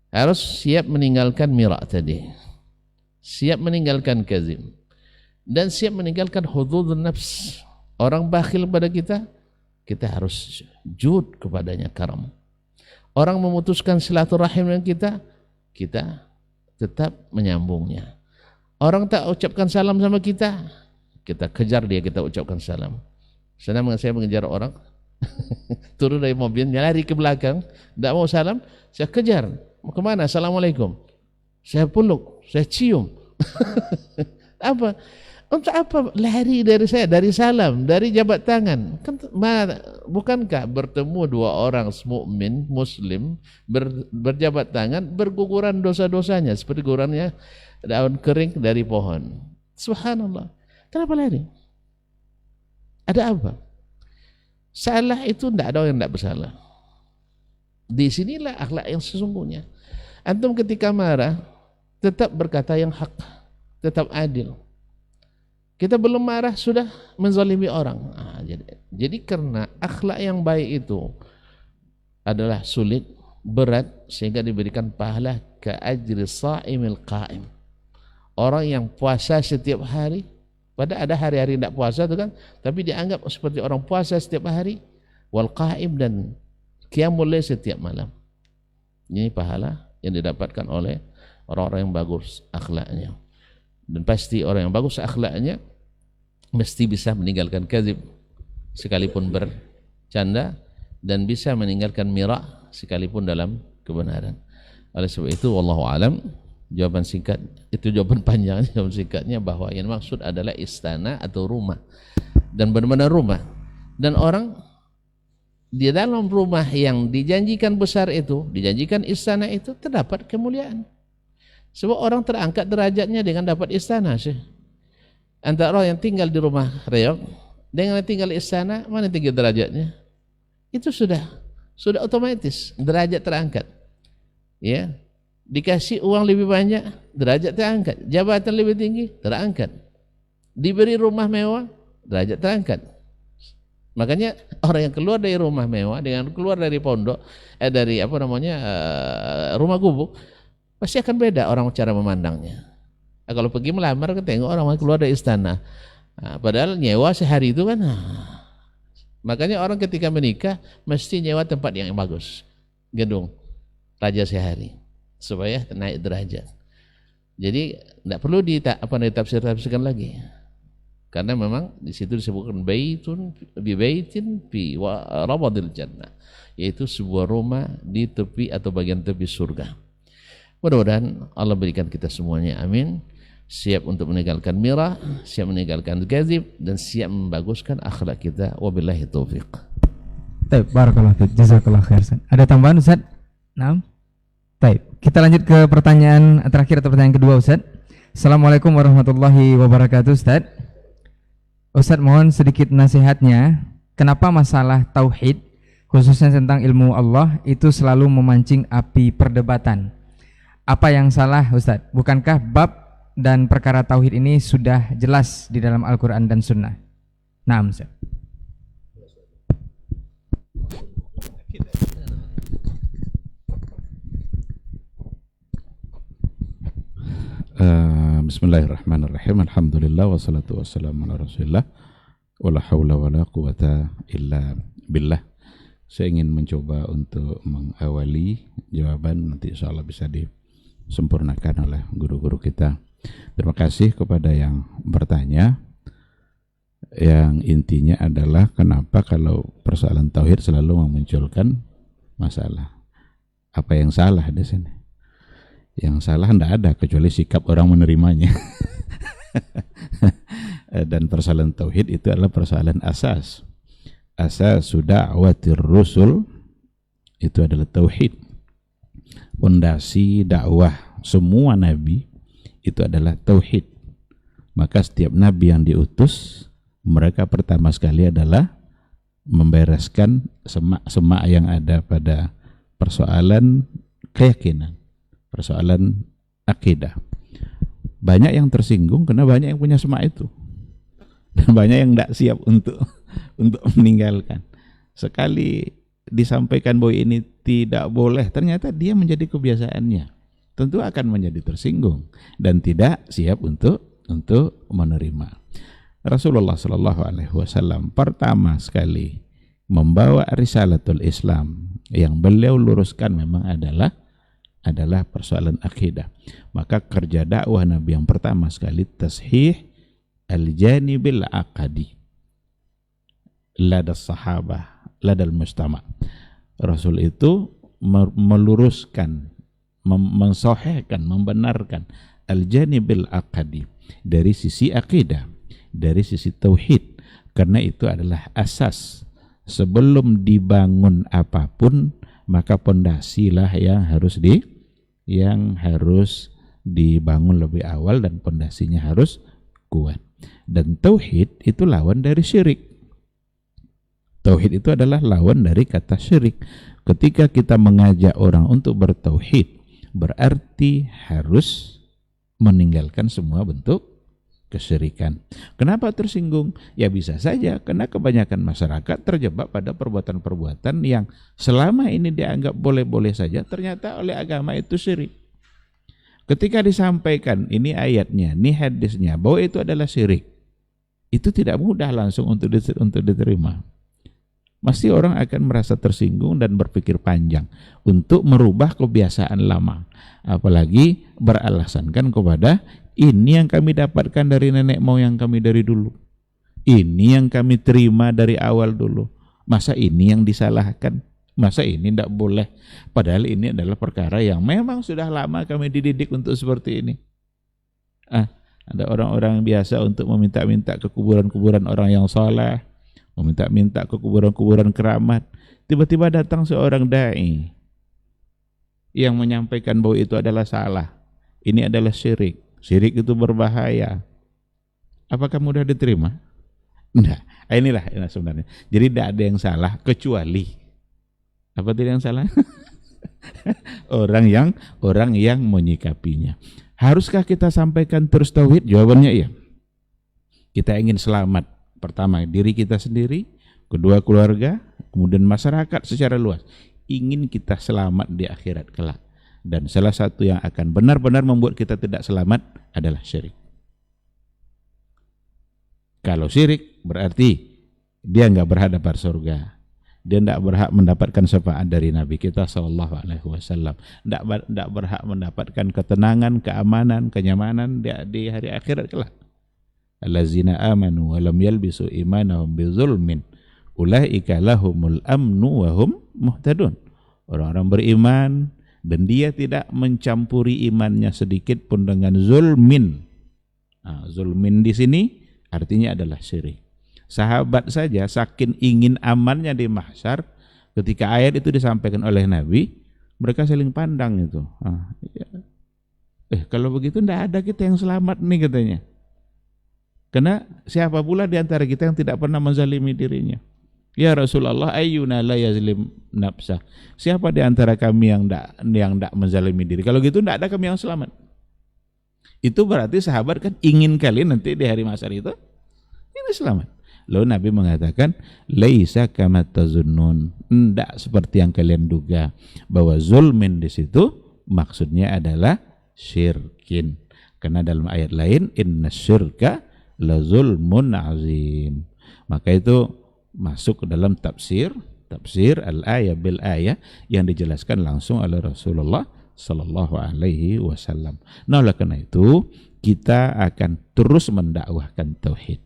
Harus siap meninggalkan mira' tadi. Siap meninggalkan kazim. Dan siap meninggalkan hududun nafs. Orang bakhil pada kita, kita harus jud kepadanya, karam. Orang memutuskan silaturahim dengan kita tetap menyambungnya. Orang tak ucapkan salam sama kita kejar dia, kita ucapkan salam. Saya mengejar orang turun dari mobilnya, lari ke belakang, tidak mau salam, saya kejar. Mau kemana? Assalamualaikum. Saya peluk, saya cium. Apa? Untuk apa lari dari saya, dari salam, dari jabat tangan? Kan bukankah bertemu dua orang mukmin muslim berjabat tangan berguguran dosa-dosanya seperti gugurannya daun kering dari pohon. Subhanallah. Kenapa lari? Ada apa? Salah itu tidak ada yang tidak bersalah. Di sinilah akhlak yang sesungguhnya. Antum ketika marah tetap berkata yang hak, tetap adil. Kita belum marah sudah menzalimi orang. Jadi karena akhlak yang baik itu adalah sulit, berat, sehingga diberikan pahala ka ajri sha'imil qa'im. Orang yang puasa setiap hari, pada ada hari-hari tidak puasa itu kan, tapi dianggap seperti orang puasa setiap hari, wal qa'im dan qiyamul lail setiap malam. Ini pahala yang didapatkan oleh orang-orang yang bagus akhlaknya. Dan pasti orang yang bagus akhlaknya mesti bisa meninggalkan kadzib sekalipun bercanda, dan bisa meninggalkan mira' sekalipun dalam kebenaran. Oleh sebab itu wallahu alam, jawaban singkat itu jawaban panjang, jawaban singkatnya bahwa yang maksud adalah istana atau rumah, dan benar-benar rumah. Dan orang di dalam rumah yang dijanjikan besar itu, dijanjikan istana itu, terdapat kemuliaan. Sebab orang terangkat derajatnya dengan dapat istana sih. Antara orang yang tinggal di rumah reog dengan yang tinggal di istana, mana tinggi derajatnya? Itu sudah otomatis derajat terangkat. Ya, dikasih uang lebih banyak, derajat terangkat. Jabatan lebih tinggi, terangkat. Diberi rumah mewah, derajat terangkat. Makanya orang yang keluar dari rumah mewah dengan keluar dari pondok, dari rumah gubuk, pasti akan beda orang cara memandangnya. Nah, kalau pergi melamar kan tengok orang keluar dari istana, padahal nyewa sehari itu kan. Makanya orang ketika menikah mesti nyewa tempat yang bagus, gedung raja sehari, supaya naik derajat. Jadi tidak perlu ditafsir-tafsirkan lagi. Karena memang di situ disebutkan baitin fi rabadil jannah, yaitu sebuah rumah di tepi atau bagian tepi surga. Mudah-mudahan Allah berikan kita semuanya, amin. Siap untuk meninggalkan mirah, siap meninggalkan gazib, dan siap membaguskan akhlak kita. Wabillahi taufiq. Baik, barakallahu fiik, jazakallahu khair. Ada tambahan Ustaz? Naam. Baik, kita lanjut ke pertanyaan terakhir atau pertanyaan kedua Ustaz. Assalamualaikum warahmatullahi wabarakatuh Ustaz. Ustaz, mohon sedikit nasihatnya, kenapa masalah tauhid khususnya tentang ilmu Allah itu selalu memancing api perdebatan? Apa yang salah Ustaz? Bukankah bab dan perkara tauhid ini sudah jelas di dalam Al-Quran dan Sunnah? Naam Ustaz. Bismillahirrahmanirrahim. Alhamdulillah wassalatu wassalamu ala Rasulillah wala haula wala quwata illa billah. Saya ingin mencoba untuk mengawali jawaban, nanti insyaallah bisa disempurnakan oleh guru-guru kita. Terima kasih kepada yang bertanya. Yang intinya adalah kenapa kalau persoalan tauhid selalu memunculkan masalah. Apa yang salah di sini? Yang salah tidak ada kecuali sikap orang menerimanya. Dan persoalan tauhid itu adalah persoalan asas. Asas da'watir rusul itu adalah tauhid. Pondasi dakwah semua nabi itu adalah tauhid. Maka setiap nabi yang diutus, mereka pertama sekali adalah membereskan semak-semak yang ada pada persoalan keyakinan, persoalan akidah. Banyak yang tersinggung karena banyak yang punya semak itu, dan banyak yang tidak siap untuk meninggalkan. Sekali disampaikan bahwa ini tidak boleh, ternyata dia menjadi kebiasaannya, tentu akan menjadi tersinggung dan tidak siap untuk menerima. Rasulullah Shallallahu Alaihi Wasallam pertama sekali membawa risalatul Islam yang beliau luruskan memang adalah persoalan akidah. Maka kerja dakwah Nabi yang pertama sekali tashih al-janibil aqadi ladas sahabah ladal mujtama. Rasul itu meluruskan, mensahihkan, membenarkan al-janibil aqadi dari sisi akidah, dari sisi tauhid, karena itu adalah asas. Sebelum dibangun apapun, maka pondasilah yang harus dibangun lebih awal dan pondasinya harus kuat. Dan tauhid itu lawan dari syirik. Tauhid itu adalah lawan dari kata syirik. Ketika kita mengajak orang untuk bertauhid, berarti harus meninggalkan semua bentuk kesyirikan. Kenapa tersinggung? Ya bisa saja karena kebanyakan masyarakat terjebak pada perbuatan-perbuatan yang selama ini dianggap boleh-boleh saja, ternyata oleh agama itu syirik. Ketika disampaikan ini ayatnya, ini hadisnya, bahwa itu adalah syirik, itu tidak mudah langsung untuk diterima. Pasti orang akan merasa tersinggung dan berpikir panjang untuk merubah kebiasaan lama, apalagi beralasankan kepada ini yang kami dapatkan dari nenek moyang kami dari dulu, ini yang kami terima dari awal dulu, masa ini yang disalahkan, masa ini tidak boleh, padahal ini adalah perkara yang memang sudah lama kami dididik untuk seperti ini. Ada orang-orang biasa untuk meminta-minta ke kuburan-kuburan orang yang saleh, meminta-minta ke kuburan-kuburan keramat. Tiba-tiba datang seorang dai yang menyampaikan bahwa itu adalah salah, ini adalah syirik, syirik itu berbahaya. Apakah mudah diterima? Enggak. Inilah sebenarnya. Jadi tidak ada yang salah kecuali apa tidak yang salah? orang yang menyikapinya. Haruskah kita sampaikan terus tauhid? Jawabannya iya. Kita ingin selamat Pertama, diri kita sendiri, kedua keluarga, kemudian masyarakat secara luas. Ingin kita selamat di akhirat kelak. Dan salah satu yang akan benar-benar membuat kita tidak selamat adalah syirik. Kalau syirik berarti dia nggak berhak dapat surga. Dia tidak berhak mendapatkan syafaat dari Nabi kita SAW. Tidak berhak mendapatkan ketenangan, keamanan, kenyamanan di hari akhirat kelak. Allazina amanu wa lam yalbisu imanahum bizulmin ulaika lahumul amnu wa hum muhtadun. Orang-orang beriman dan dia tidak mencampuri imannya sedikit pun dengan zulmin. Zulmin di sini artinya adalah syirik. Sahabat saja saking ingin amannya di mahsyar, ketika ayat itu disampaikan oleh Nabi, mereka saling pandang itu. Kalau begitu tidak ada kita yang selamat nih katanya. Karena siapa pula di antara kita yang tidak pernah menzalimi dirinya? Ya Rasulullah, ayyuna la yazlim nafsah. Siapa di antara kami yang tidak menzalimi diri? Kalau gitu tidak ada kami yang selamat. Itu berarti sahabat kan ingin kali nanti di hari mahsyar itu ini selamat. Lalu Nabi mengatakan, laisa kama tazunnun, tidak seperti yang kalian duga, bahwa zulmin di situ maksudnya adalah syirkin. Karena dalam ayat lain, inna syirka la zulmun azim. Maka itu masuk ke dalam tafsir al-ayah bil ayah yang dijelaskan langsung oleh Rasulullah sallallahu alaihi wasallam. Nah, oleh karena itu kita akan terus mendakwahkan tauhid.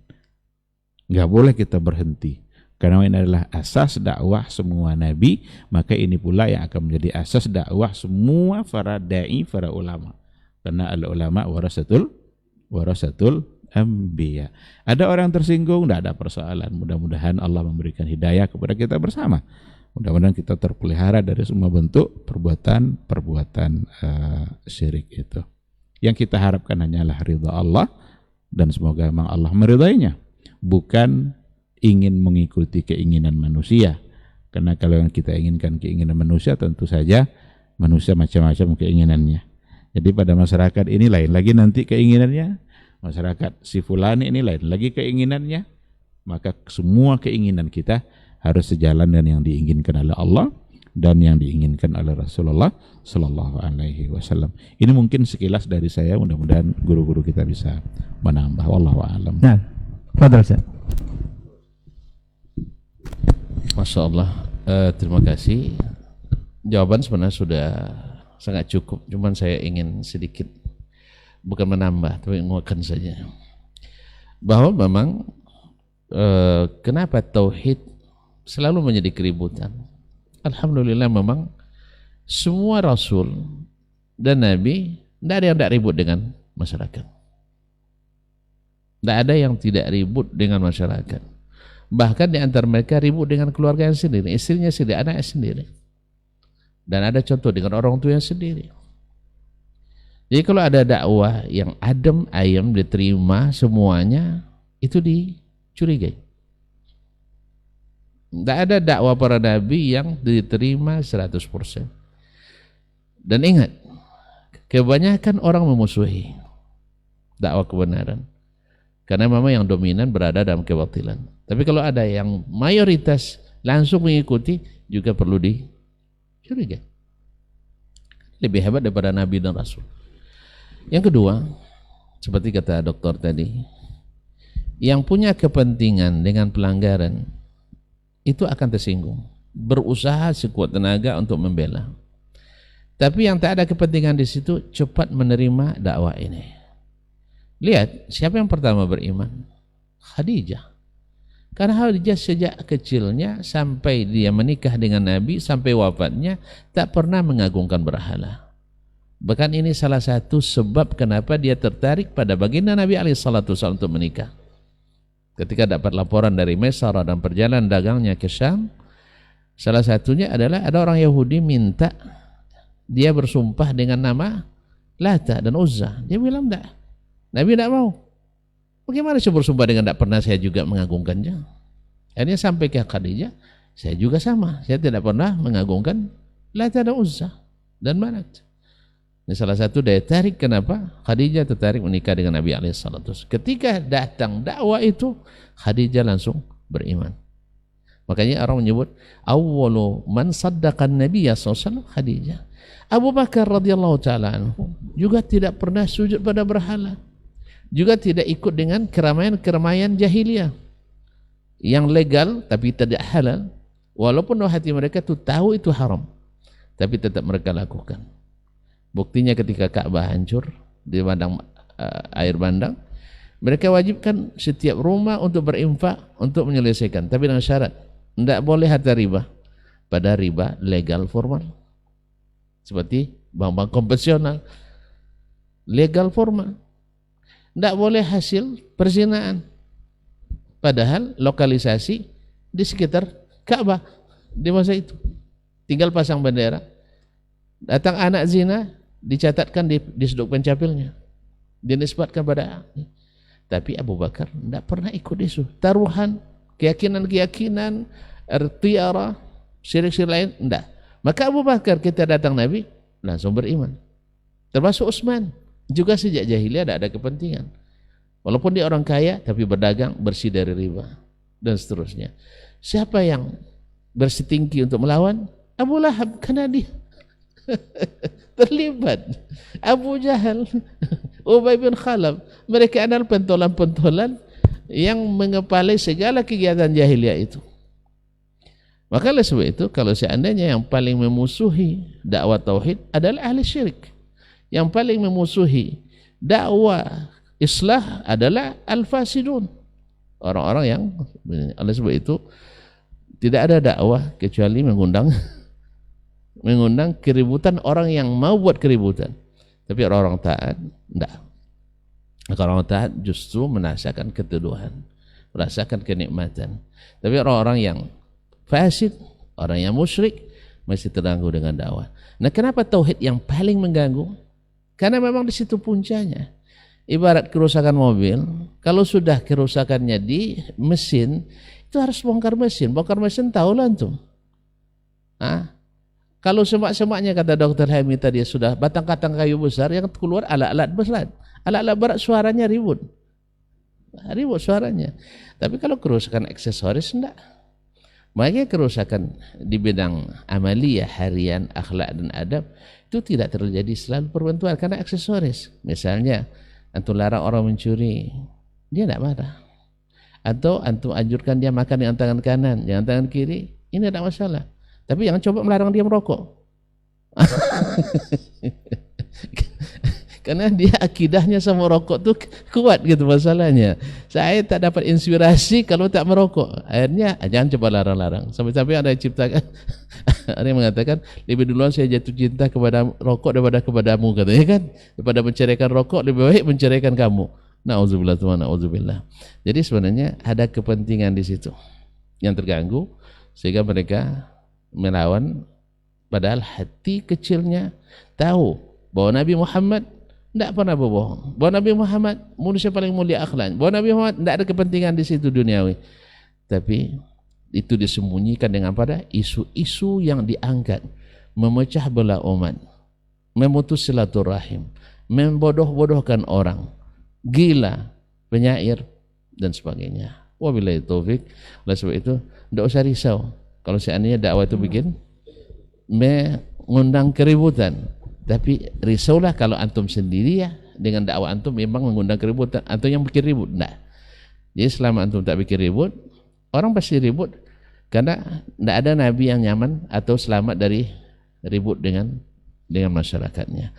Nggak boleh kita berhenti, karena ini adalah asas dakwah semua nabi, maka ini pula yang akan menjadi asas dakwah semua para da'i, para ulama. Karena al-ulama warasatul anbiya. Ada orang tersinggung, tidak ada persoalan. Mudah-mudahan Allah memberikan hidayah kepada kita bersama. Mudah-mudahan kita terpelihara dari semua bentuk perbuatan syirik itu. Yang kita harapkan hanyalah ridha Allah, dan semoga memang Allah meridainya. Bukan ingin mengikuti keinginan manusia. Karena kalau yang kita inginkan keinginan manusia, tentu saja manusia macam-macam keinginannya. Jadi pada masyarakat ini lain lagi nanti keinginannya, masyarakat si fulani ini lain lagi keinginannya. Maka semua keinginan kita harus sejalan dengan yang diinginkan oleh Allah dan yang diinginkan oleh Rasulullah sallallahu alaihi wasallam. Ini mungkin sekilas dari saya, mudah-mudahan guru-guru kita bisa menambah. Wallahu a'lam. Nah, fadhal Ustaz. Masya Allah, terima kasih. Jawaban sebenarnya sudah sangat cukup. Cuman saya ingin sedikit, bukan menambah, tapi menguatkan saja. Bahwa memang kenapa tauhid selalu menjadi keributan. Alhamdulillah memang semua Rasul dan Nabi tidak ada yang tidak ribut dengan masyarakat. Tidak ada yang tidak ribut dengan masyarakat. Bahkan di antara mereka ribut dengan keluarga yang sendiri, istrinya sendiri, anaknya sendiri. Dan ada contoh dengan orang tua yang sendiri. Jadi kalau ada dakwah yang adem ayem diterima semuanya, itu dicurigai. Tidak ada dakwah para nabi yang diterima 100%. Dan ingat, kebanyakan orang memusuhi dakwah kebenaran. Karena memang yang dominan berada dalam kebatilan. Tapi kalau ada yang mayoritas langsung mengikuti, juga perlu dicurigai. Lebih hebat daripada Nabi dan Rasul. Yang kedua, seperti kata dokter tadi, yang punya kepentingan dengan pelanggaran, itu akan tersinggung. Berusaha sekuat tenaga untuk membela. Tapi yang tak ada kepentingan di situ, cepat menerima dakwah ini. Lihat, siapa yang pertama beriman? Khadijah. Karena Khadijah sejak kecilnya sampai dia menikah dengan Nabi, sampai wafatnya, tak pernah mengagungkan berhala. Bahkan ini salah satu sebab kenapa dia tertarik pada baginda Nabi SAW untuk menikah. Ketika dapat laporan dari Maisarah dan perjalanan dagangnya ke Syam, salah satunya adalah ada orang Yahudi minta dia bersumpah dengan nama Lata dan Uzza. Dia bilang enggak. Nabi tidak mau. Bagaimana saya bersumpah dengan tidak pernah saya juga mengagungkannya? Akhirnya sampai ke Khadijah, saya juga sama. Saya tidak pernah mengagungkan Lata dan Uzza dan Manat. Ini salah satu daya tarik kenapa Khadijah tertarik menikah dengan Nabi SAW. Ketika datang dakwah itu, Khadijah langsung beriman. Makanya orang menyebut awwalu man saddaqan Nabiya SAW Khadijah. Abu Bakar radhiyallahu taala anhu juga tidak pernah sujud pada berhala. Juga tidak ikut dengan keramaian-keramaian jahiliyah yang legal tapi tidak halal, walaupun hati mereka itu tahu itu haram, tapi tetap mereka lakukan. Buktinya ketika Ka'bah hancur di bandang air bandang, mereka wajibkan setiap rumah untuk berinfak untuk menyelesaikan, tapi dengan syarat tidak boleh harta riba, pada riba legal formal, seperti bank-bank konvensional legal formal. Tidak boleh hasil perzinaan, padahal lokalisasi di sekitar Ka'bah di masa itu tinggal pasang bendera, datang anak zina dicatatkan di seduk pencapilnya, dinisbatkan pada. Tapi Abu Bakar tidak pernah ikut isu taruhan, keyakinan tiara syirik-syirik lain, tidak. Maka Abu Bakar ketika datang Nabi langsung beriman, termasuk Utsman juga sejak jahiliyah ada kepentingan, walaupun dia orang kaya tapi berdagang bersih dari riba dan seterusnya. Siapa yang bersetinggi untuk melawan? Abu Lahab, karena dia terlibat. Abu Jahal, Ubay bin Khalaf, mereka adalah pentolan-pentolan yang mengepalai segala kegiatan jahiliyah itu. Maka oleh sebab itu, kalau seandainya yang paling memusuhi dakwah tauhid adalah ahli syirik, yang paling memusuhi dakwah islah adalah al-fasidun, orang-orang yang, oleh sebab itu tidak ada dakwah kecuali mengundang keributan orang yang mau buat keributan. Tapi orang-orang taat tidak. Orang-orang taat justru merasakan keteduhan, merasakan kenikmatan. Tapi orang-orang yang fasid, orang yang musyrik masih terganggu dengan dakwah. Nah, kenapa tauhid yang paling mengganggu? Karena memang di situ puncanya. Ibarat kerusakan mobil, kalau sudah kerusakannya di mesin, itu harus bongkar mesin. Bongkar mesin tahulah antum. Kalau semak-semaknya kata Dr. Hemi tadi sudah batang-batang kayu besar, yang keluar alat-alat berat. Alat-alat berat suaranya ribut suaranya. Tapi kalau kerusakan aksesoris enggak. Makanya kerusakan di bidang amaliyah, harian, akhlak dan adab itu tidak terjadi selalu perbantuan karena aksesoris. Misalnya antum larang orang mencuri, dia tidak marah. Atau antum anjurkan dia makan dengan tangan kanan, jangan tangan kiri, ini tidak masalah. Tapi jangan coba melarang dia merokok. Karena dia akidahnya sama rokok tuh kuat gitu masalahnya. Saya tak dapat inspirasi kalau tak merokok. Akhirnya jangan coba larang-larang. Sampai-sampai ada yang ciptakan, ada yang mengatakan lebih duluan saya jatuh cinta kepada rokok daripada kepadamu, katanya kan. Daripada menceraikan rokok lebih baik menceraikan kamu. Nauzubillah wa nauzubillah. Jadi sebenarnya ada kepentingan di situ yang terganggu sehingga mereka melawan, padahal hati kecilnya tahu bahwa Nabi Muhammad tidak pernah berbohong, bahwa Nabi Muhammad manusia paling mulia akhlak, bahwa Nabi Muhammad tidak ada kepentingan di situ duniawi. Tapi itu disembunyikan dengan pada isu-isu yang diangkat, memecah belah umat, memutus silaturahim, membodoh-bodohkan orang, gila, penyair dan sebagainya. Wabillahi taufik. Oleh sebab itu tidak usah risau kalau seandainya dakwah itu bikin mengundang keributan. Tapi risaulah kalau antum sendiri ya dengan dakwah antum memang mengundang keributan, antum yang bikin ribut. Nah, jadi selama antum tak bikin ribut, orang pasti ribut karena tidak ada nabi yang nyaman atau selamat dari ribut dengan masyarakatnya.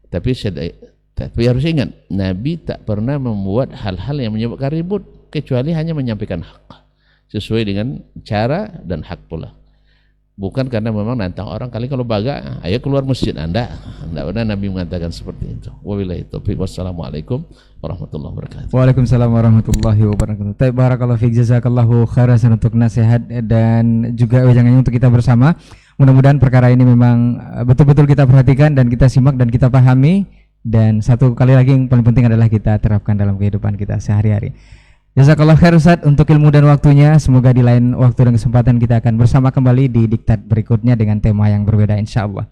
Tapi harus ingat, nabi tak pernah membuat hal-hal yang menyebabkan ribut kecuali hanya menyampaikan hak sesuai dengan cara dan hak pula. Bukan karena memang nantang orang, kali kalau baga, ayo keluar masjid Anda. Tidak pernah Nabi mengatakan seperti itu. Wabillahi taufiq. Wassalamualaikum warahmatullahi wabarakatuh. Waalaikumsalam warahmatullahi wabarakatuh. Taib barakallahu fiik, jazakallahu khairan untuk nasihat dan juga wejangannya untuk kita bersama. Mudah-mudahan perkara ini memang betul-betul kita perhatikan dan kita simak dan kita pahami, dan satu kali lagi yang paling penting adalah kita terapkan dalam kehidupan kita sehari-hari. Jazakallah khair Ustaz untuk ilmu dan waktunya. Semoga di lain waktu dan kesempatan kita akan bersama kembali di diktat berikutnya dengan tema yang berbeda insyaallah.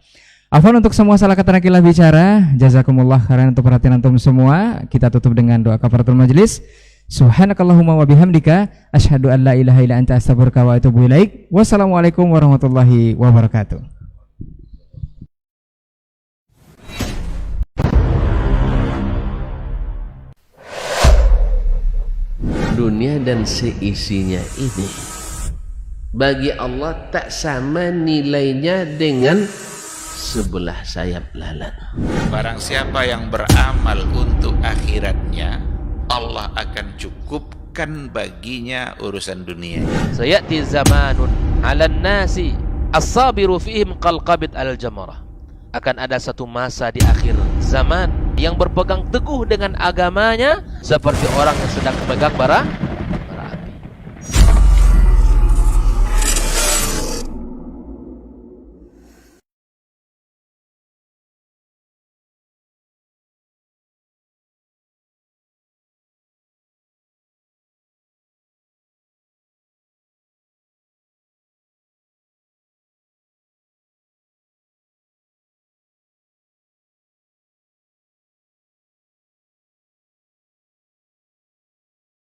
Afwan untuk semua salah kata nakilah bicara. Jazakumullah khairan untuk perhatian antum semua. Kita tutup dengan doa kafaratul majlis. Subhanakallahumma wa bihamdika asyhadu an la ilaha illa anta astaghfiruka wa atubu ilaik. Wassalamualaikum warahmatullahi wabarakatuh. Dunia dan seisinya ini bagi Allah tak sama nilainya dengan sebelah sayap lalat. Barang siapa yang beramal untuk akhiratnya, Allah akan cukupkan baginya urusan dunia. Sayati zamanun 'alan nasi as-sabiru fihim qalqabit al-jamarah. Akan ada satu masa di akhir zaman yang berpegang teguh dengan agamanya seperti orang yang sedang memegang bara